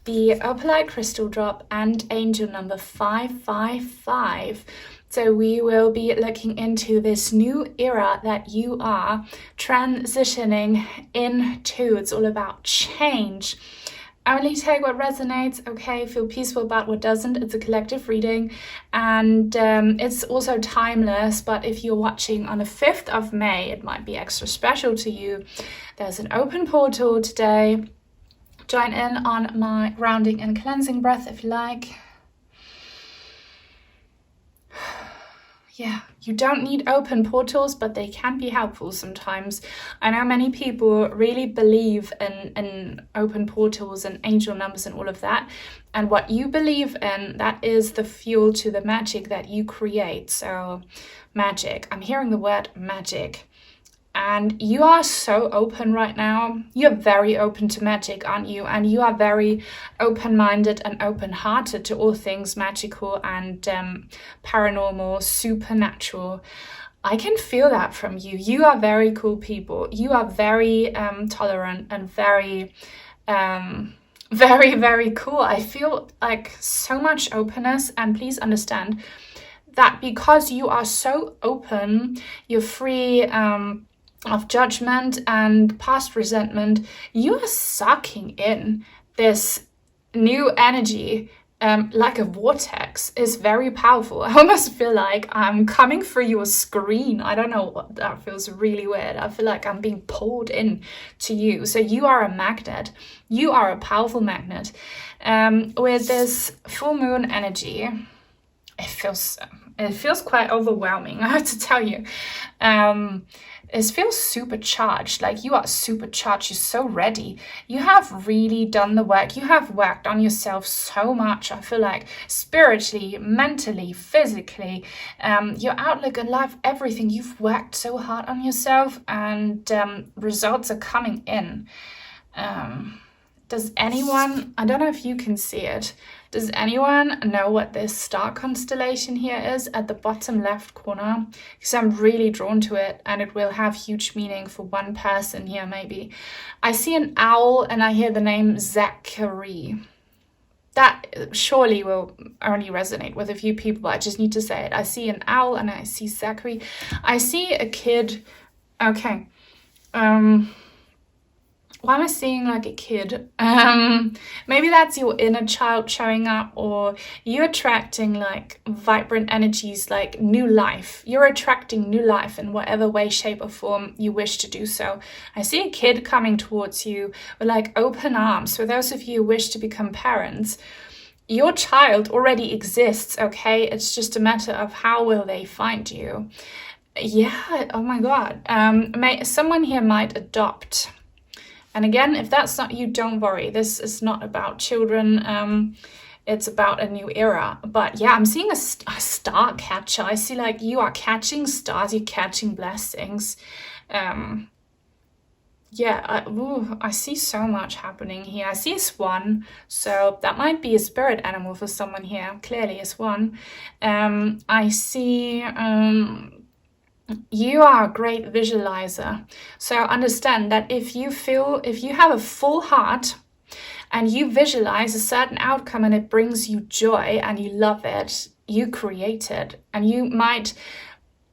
the Opalite crystal drop, and angel number 555. So we will be looking into this new era that you are transitioning into. It's all about change. Only take what resonates, okay? Feel peaceful about what doesn't. It's a collective reading, and it's also timeless, but if you're watching on the 5th of May, it might be extra special to you. There's an open portal today. Join in on my grounding and cleansing breath if you like. yeah, you don't need open portals, but they can be helpful sometimes. I know many people really believe in open portals and angel numbers and all of that. And what you believe in, that is the fuel to the magic that you create. So magic, I'm hearing the word magic. And you are so open right now. You're very open to magic, aren't you? And you are very open-minded and open-hearted to all things magical and paranormal, supernatural. I can feel that from you. You are very cool people. You are very tolerant and very, very cool. I feel like so much openness. And please understand that because you are so open, you're free of judgment and past resentment, you are sucking in this new energy like a vortex. Is very powerful. I almost feel like I'm coming through your screen. I don't know what, that feels really weird. I feel like I'm being pulled in to you. So you are a magnet. You are a powerful magnet. With this full moon energy, it feels quite overwhelming, I have to tell you. It feels supercharged, like you are supercharged, you're so ready. You have really done the work. You have worked on yourself so much, I feel like, spiritually, mentally, physically, your outlook in life, everything. You've worked so hard on yourself, and results are coming in. Does anyone, I don't know if you can see it, does anyone know what this star constellation here is at the bottom left corner? Because I'm really drawn to it, and it will have huge meaning for one person here maybe. I see an owl and I hear the name Zachary. That surely will only resonate with a few people, but I just need to say it. I see an owl and I see Zachary. I see a kid. Okay. Why am I seeing like a kid? Maybe that's your inner child showing up, or you're attracting like vibrant energies, like new life. You're attracting new life in whatever way, shape or form you wish to do so. I see a kid coming towards you with like open arms. For those of you who wish to become parents, your child already exists, okay? It's just a matter of how will they find you. Yeah, oh my God. Someone here might adopt. And again, if that's not you, don't worry. This is not about children. It's about a new era. But yeah, I'm seeing a star catcher. I see like you are catching stars, you're catching blessings. I see so much happening here. I see a swan, so that might be a spirit animal for someone here. Clearly a swan. I see... you are a great visualizer. So understand that if you have a full heart and you visualize a certain outcome and it brings you joy and you love it, you create it. And you might,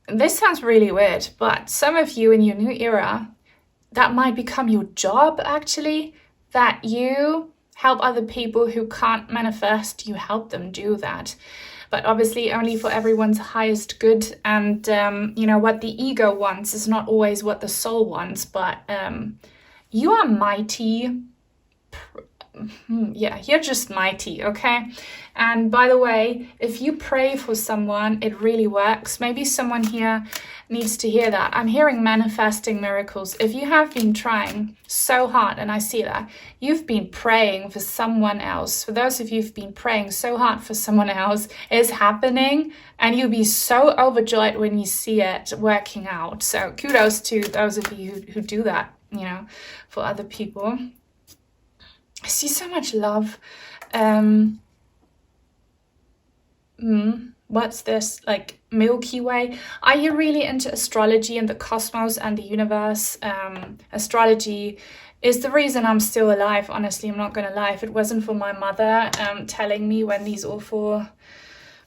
this sounds really weird, but some of you in your new era, that might become your job actually, that you help other people who can't manifest, you help them do that. But obviously only for everyone's highest good. And, what the ego wants is not always what the soul wants. But you are mighty. Yeah, you're just mighty, okay? And by the way, if you pray for someone, it really works. Maybe someone here needs to hear that. I'm hearing manifesting miracles. If you have been trying so hard, and I see that, you've been praying for someone else. For those of you who've been praying so hard for someone else, it's happening, and you'll be so overjoyed when you see it working out. So kudos to those of you who do that, for other people. I see so much love. What's this? Like Milky Way? Are you really into astrology and the cosmos and the universe? Astrology is the reason I'm still alive. Honestly, I'm not going to lie. If it wasn't for my mother telling me when these awful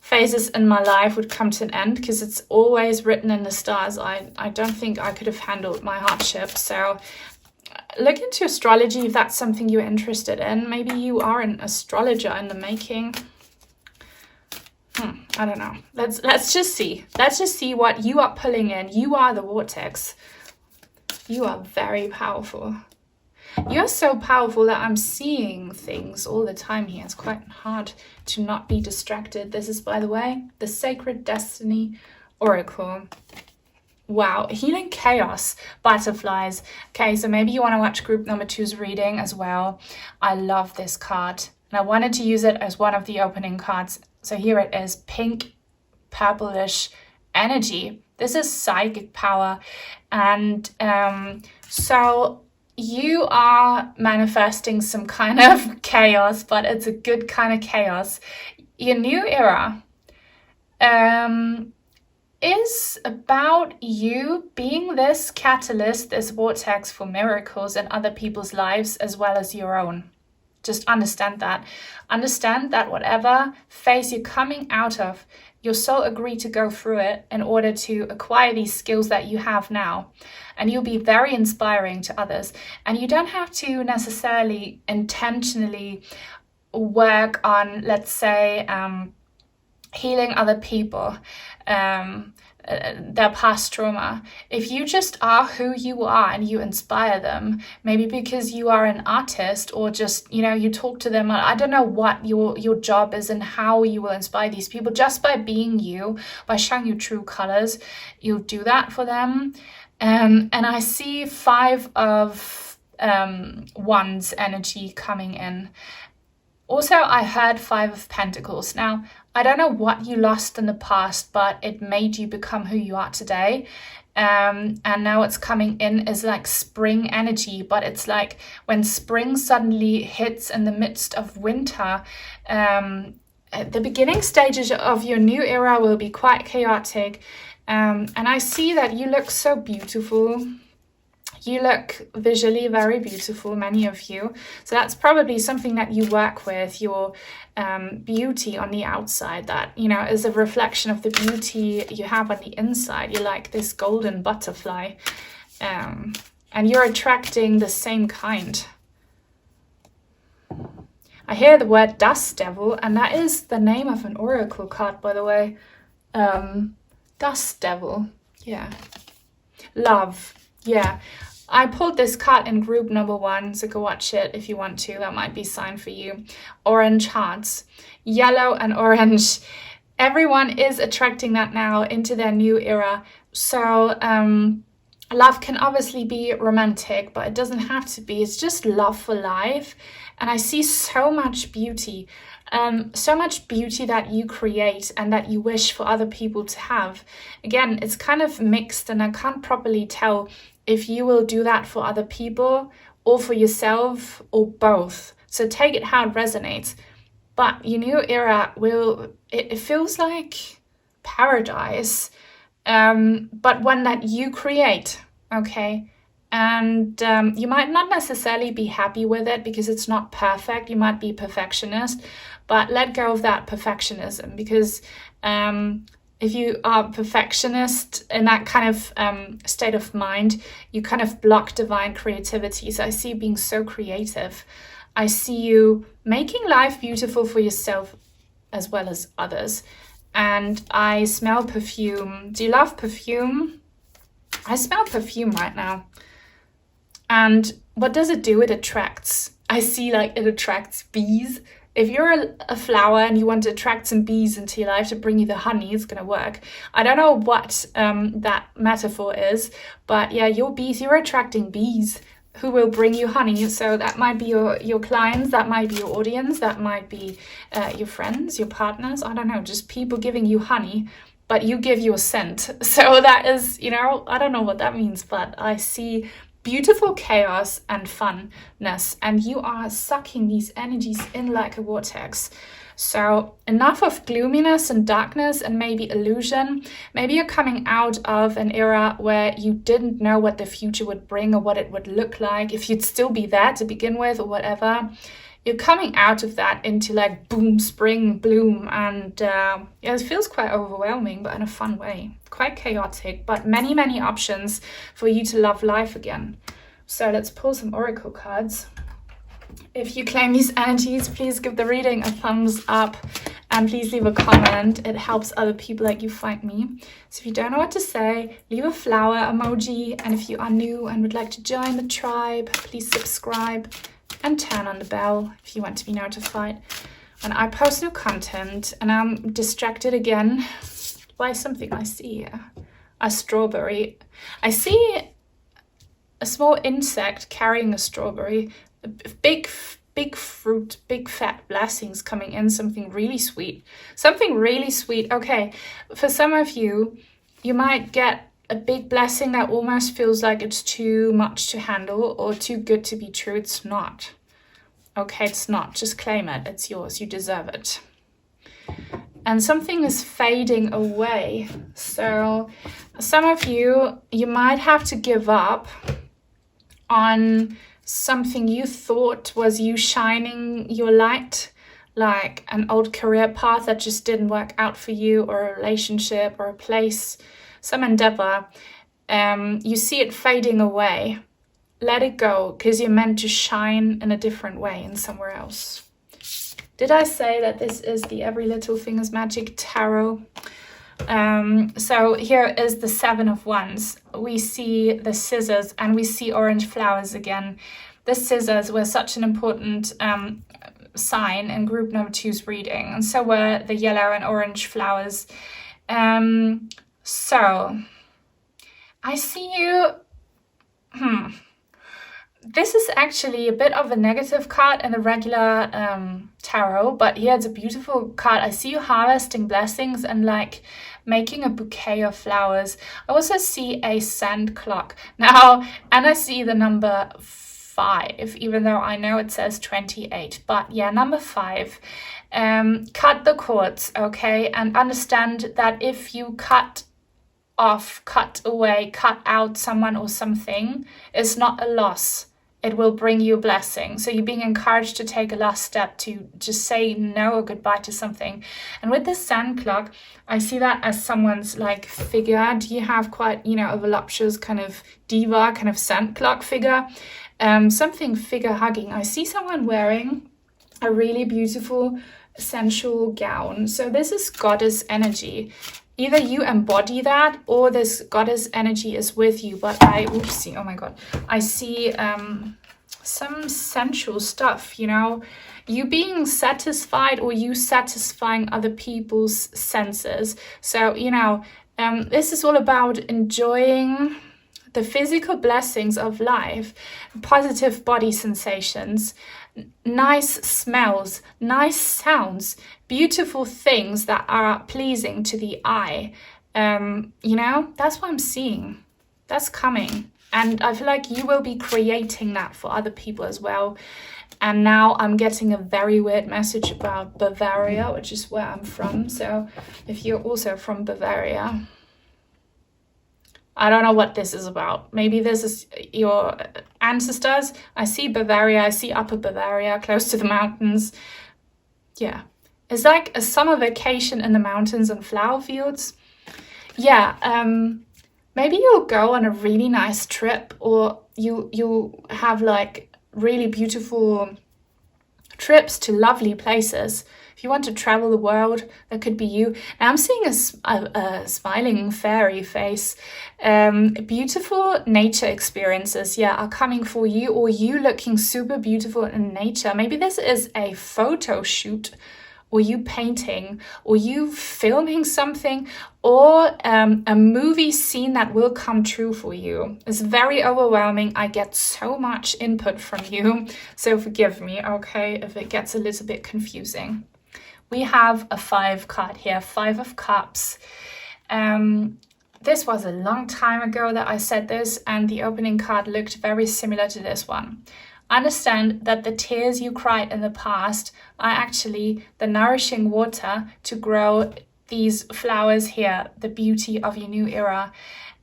phases in my life would come to an end, because it's always written in the stars, I don't think I could have handled my hardship. So look into astrology if that's something you're interested in. Maybe you are an astrologer in the making. I don't know. Let's just see. Let's just see what you are pulling in. You are the vortex. You are very powerful. You're so powerful that I'm seeing things all the time here. It's quite hard to not be distracted. This is, by the way, the sacred destiny oracle. Wow, healing chaos, butterflies. Okay, so maybe you want to watch group number 2's reading as well. I love this card, and I wanted to use it as one of the opening cards. So here it is, pink, purplish energy. This is psychic power, and so you are manifesting some kind of chaos, but it's a good kind of chaos. Your new era is about you being this catalyst, this vortex for miracles in other people's lives as well as your own. Just understand that. Understand that whatever phase you're coming out of, your soul agreed to go through it in order to acquire these skills that you have now. And you'll be very inspiring to others. And you don't have to necessarily intentionally work on, let's say, healing other people, their past trauma. If you just are who you are and you inspire them, maybe because you are an artist, or just, you know, you talk to them, I don't know what your job is and how you will inspire these people, just by being you, by showing your true colors, you'll do that for them. And I see 5 of Wands energy coming in. Also, I heard 5 of Pentacles. Now, I don't know what you lost in the past, but it made you become who you are today. And now it's coming in as like spring energy, but it's like when spring suddenly hits in the midst of winter. The beginning stages of your new era will be quite chaotic. And I see that you look so beautiful. You look visually very beautiful, many of you. So that's probably something that you work with, your beauty on the outside, that, you know, is a reflection of the beauty you have on the inside. You're like this golden butterfly, and you're attracting the same kind. I hear the word dust devil, and that is the name of an oracle card, by the way. Dust devil, yeah. Love, yeah. I pulled this card in group number 1, so go watch it if you want to. That might be a sign for you. Orange hearts, yellow and orange. Everyone is attracting that now into their new era. So love can obviously be romantic, but it doesn't have to be. It's just love for life. And I see so much beauty. So much beauty that you create and that you wish for other people to have. Again, it's kind of mixed, and I can't properly tell if you will do that for other people or for yourself or both. So take it how it resonates. But your new era it feels like paradise, but one that you create, okay? And you might not necessarily be happy with it because it's not perfect. You might be perfectionist, but let go of that perfectionism, because if you are perfectionist in that kind of state of mind, you kind of block divine creativity. So I see you being so creative. I see you making life beautiful for yourself as well as others. And I smell perfume. Do you love perfume? I smell perfume right now. And what does it do? It attracts. I see like it attracts bees. If you're a flower and you want to attract some bees into your life to bring you the honey, it's going to work. I don't know what that metaphor is, but yeah, you're attracting bees who will bring you honey. So that might be your clients, that might be your audience, that might be your friends, your partners. I don't know, just people giving you honey, but you give your scent. So that is, you know, I don't know what that means, but I see beautiful chaos and funness, and you are sucking these energies in like a vortex. So enough of gloominess and darkness and maybe illusion. Maybe you're coming out of an era where you didn't know what the future would bring or what it would look like, if you'd still be there to begin with or whatever. You're coming out of that into like boom, spring, bloom, and yeah, it feels quite overwhelming, but in a fun way. Quite chaotic, but many, many options for you to love life again. So let's pull some oracle cards. If you claim these energies, please give the reading a thumbs up and please leave a comment. It helps other people like you find me. So if you don't know what to say, leave a flower emoji. And if you are new and would like to join the tribe, please subscribe and turn on the bell if you want to be notified when I post new content. And I'm distracted again. Why something I see here? A strawberry. I see a small insect carrying a strawberry. Big fruit, big fat blessings coming in. Something really sweet. Something really sweet. Okay, for some of you, you might get a big blessing that almost feels like it's too much to handle or too good to be true. It's not. Okay, it's not. Just claim it. It's yours. You deserve it. And something is fading away. So some of you, you might have to give up on something you thought was you shining your light, like an old career path that just didn't work out for you, or a relationship or a place, some endeavor. You see it fading away. Let it go, because you're meant to shine in a different way and somewhere else. Did I say that this is the Every Little Thing is Magic Tarot? So here is the 7 of Wands. We see the scissors and we see orange flowers again. The scissors were such an important sign in group number 2's reading, and so were the yellow and orange flowers. So I see you. This is actually a bit of a negative card in the regular tarot, but here it's a beautiful card. I see you harvesting blessings and like making a bouquet of flowers. I also see a sand clock now, and I see the number 5, even though I know it says 28. But yeah, number 5. Cut the cords, okay? And understand that if you cut off, cut away, cut out someone or something, it's not a loss. It will bring you a blessing. So you're being encouraged to take a last step, to just say no or goodbye to something. And with the sand clock, I see that as someone's like figure. Do you have quite, a voluptuous kind of diva, kind of sand clock figure? Something figure hugging. I see someone wearing a really beautiful sensual gown. So this is goddess energy. Either you embody that or this goddess energy is with you. But oopsie, oh my God. I see some sensual stuff, you being satisfied or you satisfying other people's senses. So, this is all about enjoying the physical blessings of life, positive body sensations, nice smells, nice sounds, beautiful things that are pleasing to the eye. That's what I'm seeing. That's coming. And I feel like you will be creating that for other people as well. And now I'm getting a very weird message about Bavaria, which is where I'm from. So if you're also from Bavaria, I don't know what this is about. Maybe this is your ancestors. I see Bavaria. I see Upper Bavaria, close to the mountains. Yeah. It's like a summer vacation in the mountains and flower fields. Yeah. Maybe you'll go on a really nice trip, or you have like really beautiful trips to lovely places. If you want to travel the world, that could be you. And I'm seeing a smiling fairy face. Beautiful nature experiences, are coming for you, or you looking super beautiful in nature. Maybe this is a photo shoot, or you painting, or you filming something, or a movie scene that will come true for you. It's very overwhelming. I get so much input from you, so forgive me, okay, if it gets a little bit confusing. We have a 5 card here, 5 of Cups. This was a long time ago that I said this, and the opening card looked very similar to this one. Understand that the tears you cried in the past are actually the nourishing water to grow these flowers here, the beauty of your new era.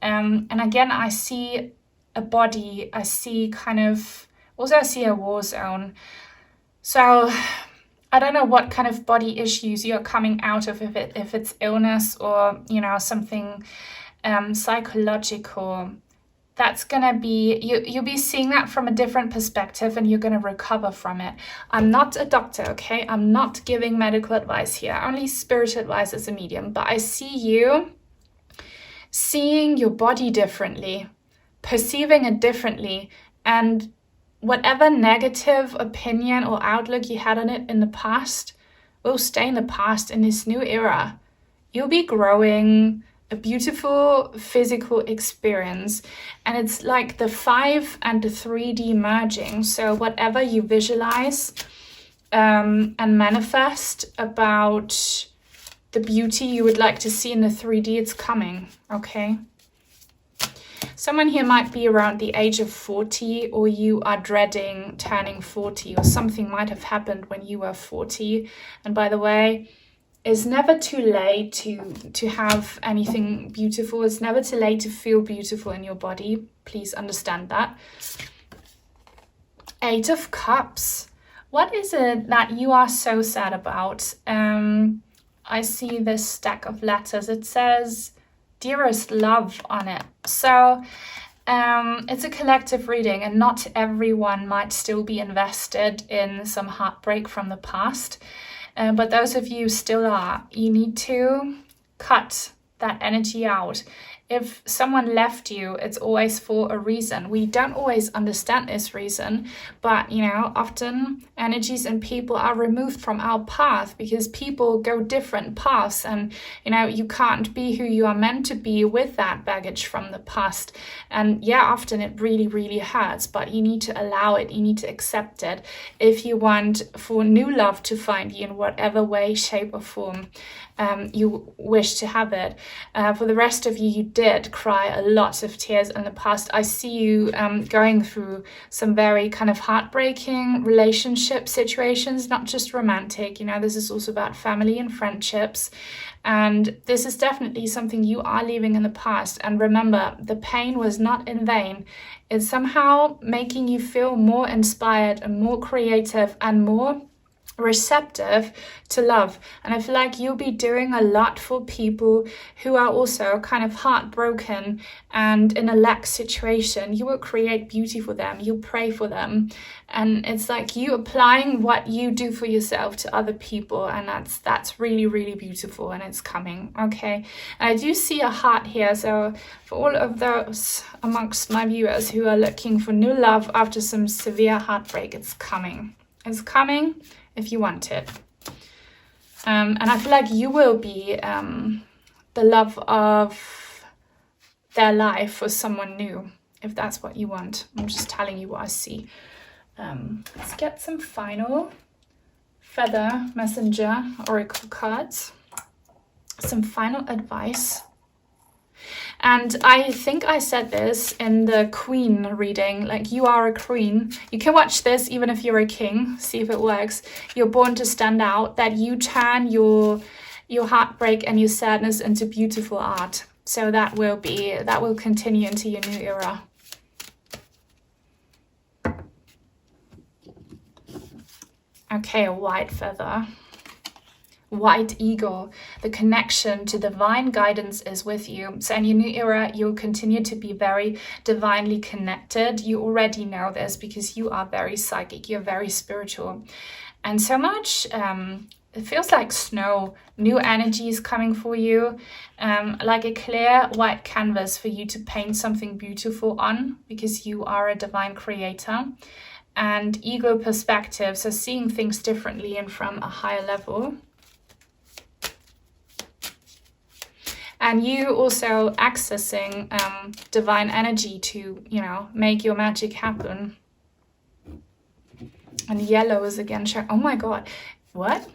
And again, I see a body, I see I see a war zone. So I don't know what kind of body issues you're coming out of, if it's illness or, something psychological. That's gonna be, you'll be seeing that from a different perspective, and you're gonna recover from it. I'm not a doctor, okay? I'm not giving medical advice here, only spiritual advice as a medium. But I see you seeing your body differently, perceiving it differently, and whatever negative opinion or outlook you had on it in the past will stay in the past in this new era. you'll be growing a beautiful physical experience. And it's like the 5 and the 3D merging. So whatever you visualize and manifest about the beauty you would like to see in the 3D, it's coming, okay? Someone here might be around the age of 40, or you are dreading turning 40, or something might have happened when you were 40. And by the way, it's never too late to have anything beautiful. It's never too late to feel beautiful in your body. Please understand that. 8 of Cups. What is it that you are so sad about? I see this stack of letters. It says dearest love on it. So it's a collective reading, and not everyone might still be invested in some heartbreak from the past. But those of you still are, you need to cut that energy out. If someone left you, it's always for a reason. We don't always understand this reason, but you know, often energies and people are removed from our path because people go different paths, and you know, you can't be who you are meant to be with that baggage from the past. And yeah, often it really, really hurts, but you need to allow it, you need to accept it if you want for new love to find you in whatever way, shape or form you wish to have it. For the rest of you, you did cry a lot of tears in the past. I see you going through some very kind of heartbreaking relationship situations, not just romantic. You know, this is also about family and friendships. And this is definitely something you are leaving in the past. And remember, the pain was not in vain. It's somehow making you feel more inspired and more creative and more receptive to love. And I feel like you'll be doing a lot for people who are also kind of heartbroken and in a lack situation. You will create beauty for them, you pray for them, and it's like you applying what you do for yourself to other people, and that's really, really beautiful, and it's coming. Okay, and I do see a heart here, so for all of those amongst my viewers who are looking for new love after some severe heartbreak, it's coming. It's coming if you want it. And I feel like you will be the love of their life for someone new, if that's what you want. I'm just telling you what I see. Let's get some final feather messenger oracle cards. Some final advice. And I think I said this in the queen reading, like you are a queen. You can watch this even if you're a king, see if it works. You're born to stand out, that you turn your heartbreak and your sadness into beautiful art. So that will continue into your new era. Okay, a white feather. White eagle, the connection to divine guidance is with you. So in your new era, you'll continue to be very divinely connected. You already know this because you are very psychic, you're very spiritual. And so much, it feels like snow, new energy is coming for you, like a clear white canvas for you to paint something beautiful on, because you are a divine creator. And ego perspective, so seeing things differently and from a higher level. And you also accessing divine energy to, you know, make your magic happen. And yellow is again showing. Oh my god, what?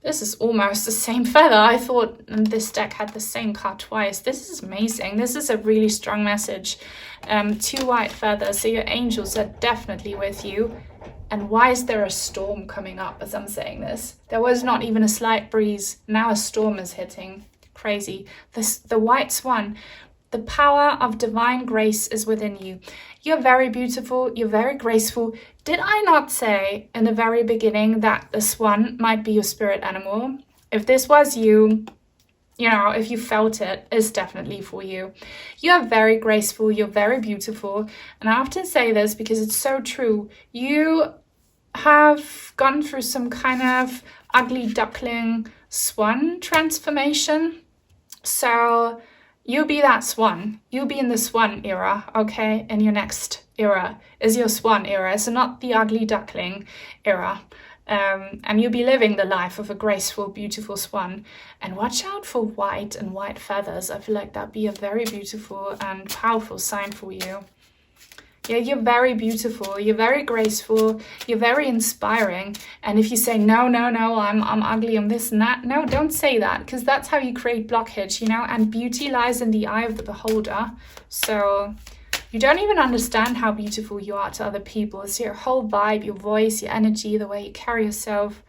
This is almost the same feather. I thought this deck had the same card twice. This is amazing. This is a really strong message. 2 white feathers, so your angels are definitely with you. And why is there a storm coming up as I'm saying this? There was not even a slight breeze. Now a storm is hitting. Crazy. The white swan. The power of divine grace is within you. You're very beautiful. You're very graceful. Did I not say in the very beginning that the swan might be your spirit animal? If this was you, you know, if you felt it, it's definitely for you. You are very graceful. You're very beautiful. And I often say this because it's so true. You have gone through some kind of ugly duckling swan transformation. So you'll be that swan. You'll be in the swan era, okay? And your next era is your swan era. So not the ugly duckling era. And you'll be living the life of a graceful, beautiful swan. And watch out for white and white feathers. I feel like that'd be a very beautiful and powerful sign for you. Yeah, you're very beautiful, you're very graceful, you're very inspiring. And if you say, no, I'm ugly, I'm this and that, no, don't say that, because that's how you create blockage, you know, and beauty lies in the eye of the beholder. So you don't even understand how beautiful you are to other people. It's your whole vibe, your voice, your energy, the way you carry yourself.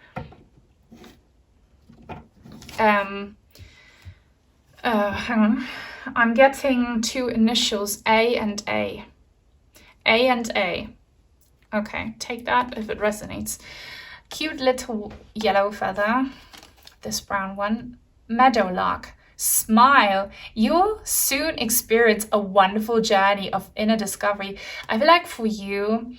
Hang on. I'm getting two initials, A and A. A and A. Okay, take that if it resonates. Cute little yellow feather. This brown one. Meadowlark. Smile. You'll soon experience a wonderful journey of inner discovery. I feel like for you,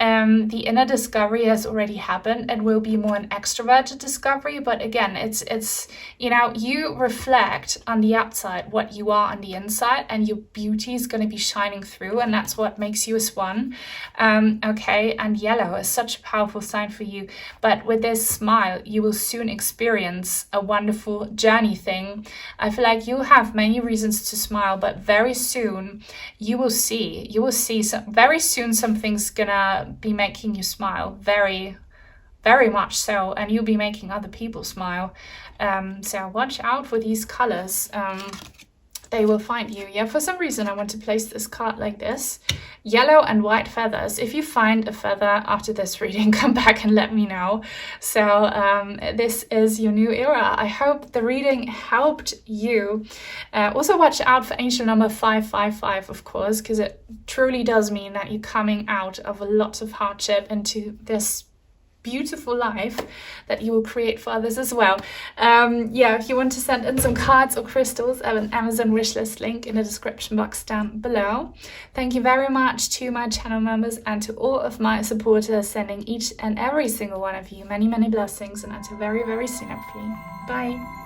the inner discovery has already happened and will be more an extroverted discovery. But again, it's you know, you reflect on the outside what you are on the inside, and your beauty is going to be shining through, and that's what makes you a swan. Okay, and yellow is such a powerful sign for you. But with this smile, you will soon experience a wonderful journey thing. I feel like you have many reasons to smile, but very soon you will see very soon something's gonna be making you smile, very much so, and you'll be making other people smile. So watch out for these colors. They will find you. Yeah, for some reason I want to place this card like this. Yellow and white feathers. If you find a feather after this reading, come back and let me know. So this is your new era. I hope the reading helped you. Also watch out for angel number 555, of course, because it truly does mean that you're coming out of a lot of hardship into this beautiful life that you will create for others as well. Yeah, if you want to send in some cards or crystals, I have an Amazon wishlist link in the description box down below. Thank you very much to my channel members and to all of my supporters, sending each and every single one of you many blessings, and until very soon, hopefully. Bye.